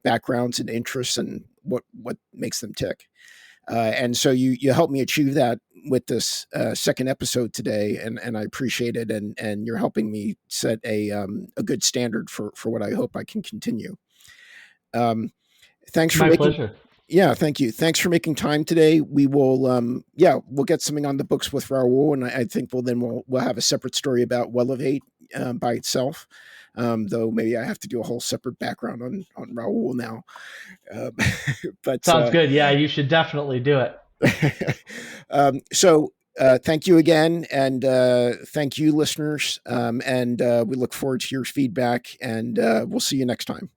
backgrounds and interests and what makes them tick. And so you helped me achieve that with this second episode today, and I appreciate it. And you're helping me set a good standard for what I hope I can continue. Um, thanks for My making. pleasure. Yeah, thank you. Thanks for making time today. We will, we'll get something on the books with Raul, and I think we'll have a separate story about Wellevate by itself. Though maybe I have to do a whole separate background on Raul now. Um, but Sounds good. Yeah, you should definitely do it. so thank you again, and thank you, listeners. And we look forward to your feedback, and we'll see you next time.